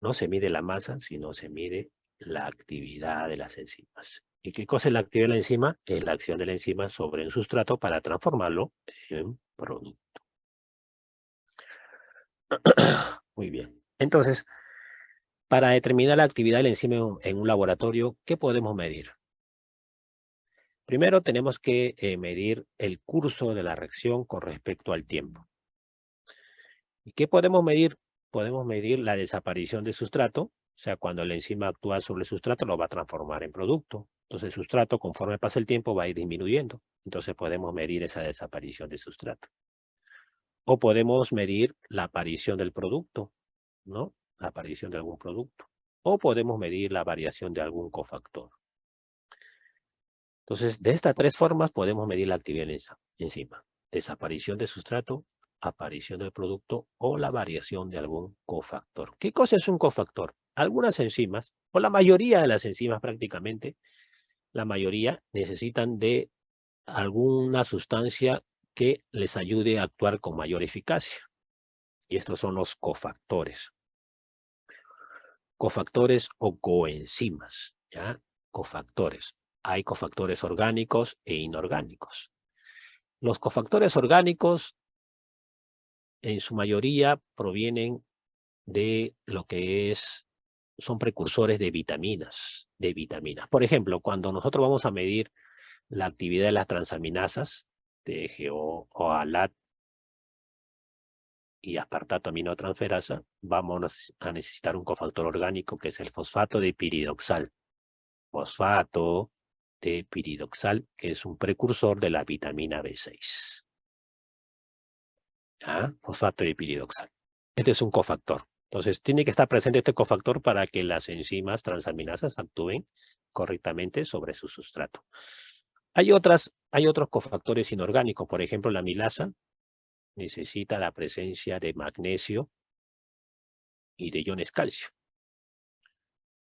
no se mide la masa, sino se mide la actividad de las enzimas. ¿Y qué cosa es la actividad de la enzima? Es la acción de la enzima sobre el sustrato para transformarlo en producto. Muy bien. Entonces, para determinar la actividad de la enzima en un laboratorio, ¿qué podemos medir? Primero tenemos que medir el curso de la reacción con respecto al tiempo. ¿Y qué podemos medir? Podemos medir la desaparición del sustrato, o sea, cuando la enzima actúa sobre el sustrato lo va a transformar en producto. Entonces el sustrato, conforme pasa el tiempo, va a ir disminuyendo. Entonces podemos medir esa desaparición del sustrato. O podemos medir la aparición del producto, ¿no? La aparición de algún producto. O podemos medir la variación de algún cofactor. Entonces, de estas tres formas podemos medir la actividad de la enzima. Desaparición de sustrato, aparición del producto o la variación de algún cofactor. ¿Qué cosa es un cofactor? Algunas enzimas, o la mayoría de las enzimas prácticamente, la mayoría necesitan de alguna sustancia que les ayude a actuar con mayor eficacia. Y estos son los cofactores. Cofactores o coenzimas, ¿ya? Cofactores. Hay cofactores orgánicos e inorgánicos. Los cofactores orgánicos, en su mayoría, provienen de lo que son precursores de vitaminas, Por ejemplo, cuando nosotros vamos a medir la actividad de las transaminasas, TGO o ALAT y aspartato aminotransferasa, vamos a necesitar un cofactor orgánico que es el fosfato de piridoxal. Fosfato de piridoxal, que es un precursor de la vitamina B6. ¿Ah? Fosfato de piridoxal. Este es un cofactor. Entonces, tiene que estar presente este cofactor para que las enzimas transaminasas actúen correctamente sobre su sustrato. Hay otros cofactores inorgánicos, por ejemplo, la milasa necesita la presencia de magnesio y de iones calcio.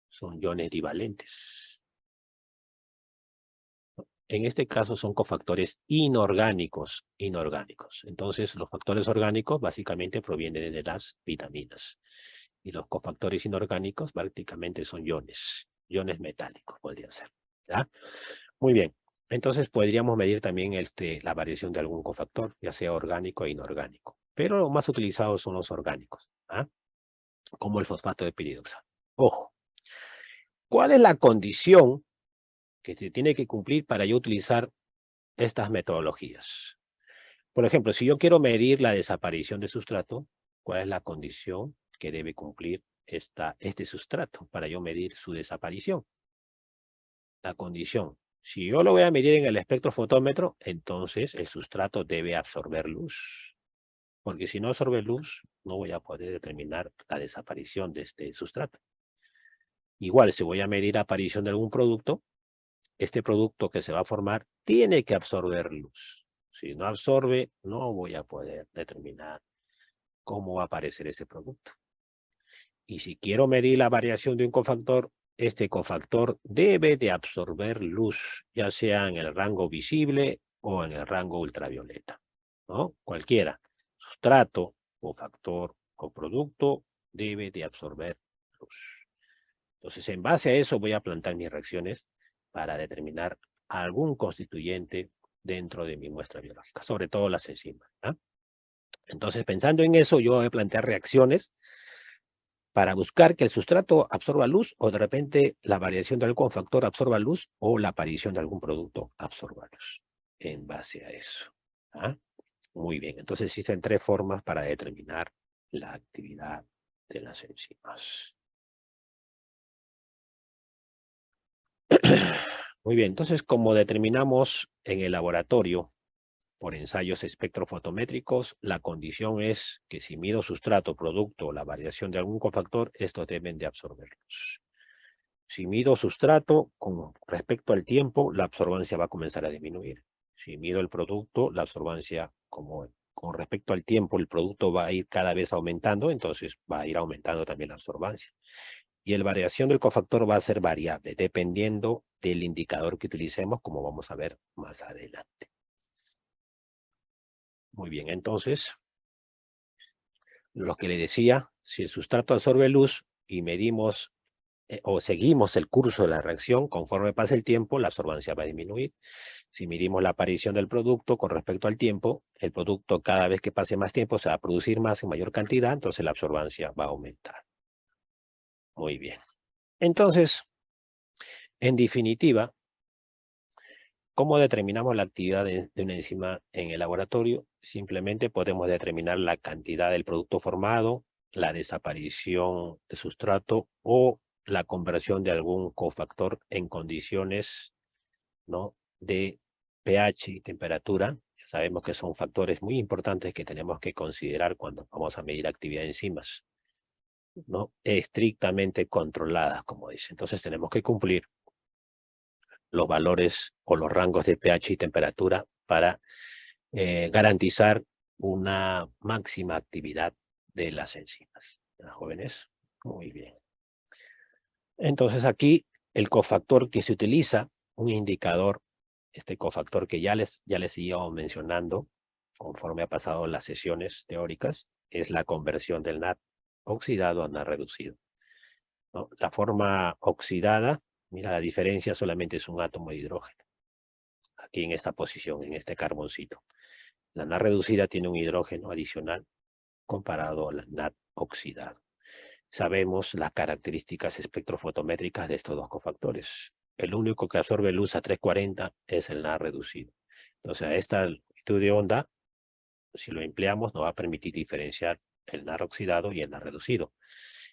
Son iones divalentes. En este caso son cofactores inorgánicos. Entonces, los factores orgánicos básicamente provienen de las vitaminas. Y los cofactores inorgánicos prácticamente son iones metálicos podrían ser. ¿Ya? Muy bien. Entonces podríamos medir también la variación de algún cofactor, ya sea orgánico e inorgánico. Pero los más utilizados son los orgánicos, ¿ah? Como el fosfato de piridoxal. Ojo, ¿cuál es la condición que se tiene que cumplir para yo utilizar estas metodologías? Por ejemplo, si yo quiero medir la desaparición de sustrato, ¿cuál es la condición que debe cumplir este sustrato para yo medir su desaparición? La condición. Si yo lo voy a medir en el espectrofotómetro, entonces el sustrato debe absorber luz. Porque si no absorbe luz, no voy a poder determinar la desaparición de este sustrato. Igual, si voy a medir la aparición de algún producto, este producto que se va a formar tiene que absorber luz. Si no absorbe, no voy a poder determinar cómo va a aparecer ese producto. Y si quiero medir la variación de un cofactor, este cofactor debe de absorber luz, ya sea en el rango visible o en el rango ultravioleta, ¿no? Cualquiera. Sustrato, cofactor o producto debe de absorber luz. Entonces, en base a eso voy a plantar mis reacciones para determinar algún constituyente dentro de mi muestra biológica, sobre todo las enzimas, ¿ah? Entonces, pensando en eso, yo voy a plantear reacciones para buscar que el sustrato absorba luz o de repente la variación de algún factor absorba luz o la aparición de algún producto absorba luz. En base a eso. ¿Ah? Muy bien, entonces existen tres formas para determinar la actividad de las enzimas. Muy bien, entonces como determinamos en el laboratorio por ensayos espectrofotométricos, la condición es que si mido sustrato, producto o la variación de algún cofactor, estos deben de absorber luz. Si mido sustrato, con respecto al tiempo, la absorbancia va a comenzar a disminuir. Si mido el producto, la absorbancia, como con respecto al tiempo, el producto va a ir cada vez aumentando, entonces va a ir aumentando también la absorbancia. Y la variación del cofactor va a ser variable, dependiendo del indicador que utilicemos, como vamos a ver más adelante. Muy bien, entonces, lo que le decía, si el sustrato absorbe luz y medimos o seguimos el curso de la reacción, conforme pasa el tiempo, la absorbancia va a disminuir. Si medimos la aparición del producto con respecto al tiempo, el producto cada vez que pase más tiempo se va a producir más en mayor cantidad, entonces la absorbancia va a aumentar. Muy bien. Entonces, en definitiva, ¿cómo determinamos la actividad de una enzima en el laboratorio? Simplemente podemos determinar la cantidad del producto formado, la desaparición de sustrato o la conversión de algún cofactor en condiciones, ¿no?, de pH y temperatura. Ya sabemos que son factores muy importantes que tenemos que considerar cuando vamos a medir actividad de enzimas, ¿no? Estrictamente controladas, como dice. Entonces tenemos que cumplir los valores o los rangos de pH y temperatura para garantizar una máxima actividad de las enzimas. ¿Ya, jóvenes? Muy bien. Entonces aquí el cofactor que se utiliza, un indicador, este cofactor que ya les iba mencionando conforme ha pasado las sesiones teóricas, es la conversión del NAD oxidado a NAD reducido, ¿no? La forma oxidada, mira la diferencia, solamente es un átomo de hidrógeno. Aquí en esta posición, en este carboncito. La NAD reducida tiene un hidrógeno adicional comparado a la NAD oxidado. Sabemos las características espectrofotométricas de estos dos cofactores. El único que absorbe luz a 340 es el NAD reducido. Entonces, a esta longitud de onda, si lo empleamos, nos va a permitir diferenciar el NAD oxidado y el NAD reducido.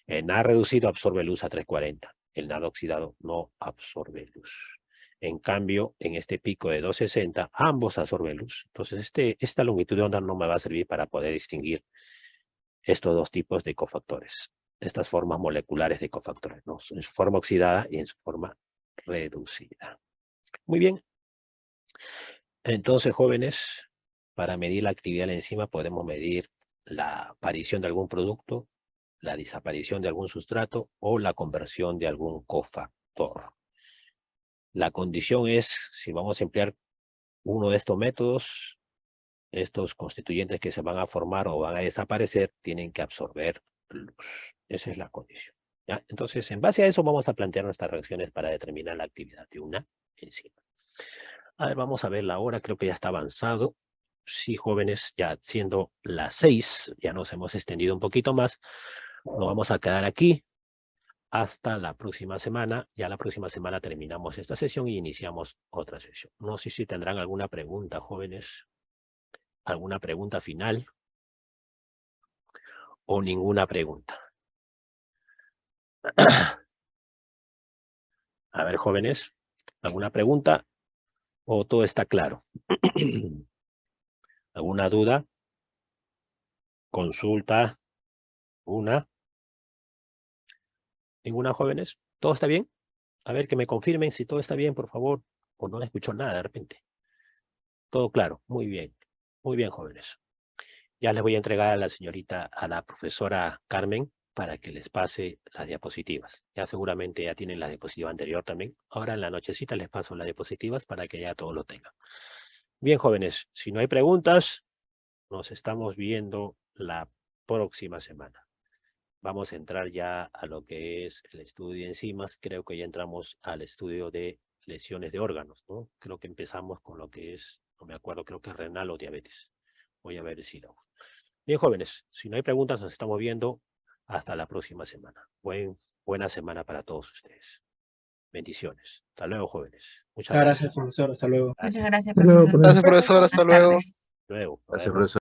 El NAD reducido absorbe luz a 340. El NAD oxidado no absorbe luz. En cambio, en este pico de 260, ambos absorben luz. Entonces, esta longitud de onda no me va a servir para poder distinguir estos dos tipos de cofactores. estas formas moleculares de cofactores, ¿no? En su forma oxidada y en su forma reducida. Muy bien. Entonces, jóvenes, para medir la actividad de la enzima podemos medir la aparición de algún producto, la desaparición de algún sustrato o la conversión de algún cofactor. La condición es, si vamos a emplear uno de estos métodos, estos constituyentes que se van a formar o van a desaparecer tienen que absorber luz. Esa es la condición, ¿ya? Entonces, en base a eso vamos a plantear nuestras reacciones para determinar la actividad de una enzima. A ver, vamos a ver la hora, creo que ya está avanzado. Sí, jóvenes, ya siendo las 6, ya nos hemos extendido un poquito más. Nos vamos a quedar aquí hasta la próxima semana. Ya la próxima semana terminamos esta sesión y iniciamos otra sesión. No sé si tendrán alguna pregunta, jóvenes. ¿Alguna pregunta final? ¿O ninguna pregunta? A ver, jóvenes, ¿alguna pregunta? ¿O todo está claro? ¿Alguna duda? ¿Consulta? ¿Una? ¿Ninguna, jóvenes? ¿Todo está bien? A ver, que me confirmen si todo está bien, por favor. O no escucho nada de repente. Todo claro. Muy bien. Muy bien, jóvenes. Ya les voy a entregar a la señorita, a la profesora Carmen, para que les pase las diapositivas. Ya seguramente ya tienen la diapositiva anterior también. Ahora en la nochecita les paso las diapositivas para que ya todos lo tengan. Bien, jóvenes, si no hay preguntas, nos estamos viendo la próxima semana. Vamos a entrar ya a lo que es el estudio de enzimas. Creo que ya entramos al estudio de lesiones de órganos, ¿no? Creo que empezamos con lo que es, no me acuerdo, creo que es renal o diabetes. Voy a ver si lo... Bien, jóvenes, si no hay preguntas, nos estamos viendo hasta la próxima semana. Buena semana para todos ustedes. Bendiciones. Hasta luego, jóvenes. Muchas Gracias, gracias. profesor. Hasta luego. Muchas Gracias. gracias, Hasta luego, profesor. Gracias, profesor. Hasta Buenas luego. tardes. Luego. Gracias, Nos vemos. profesor.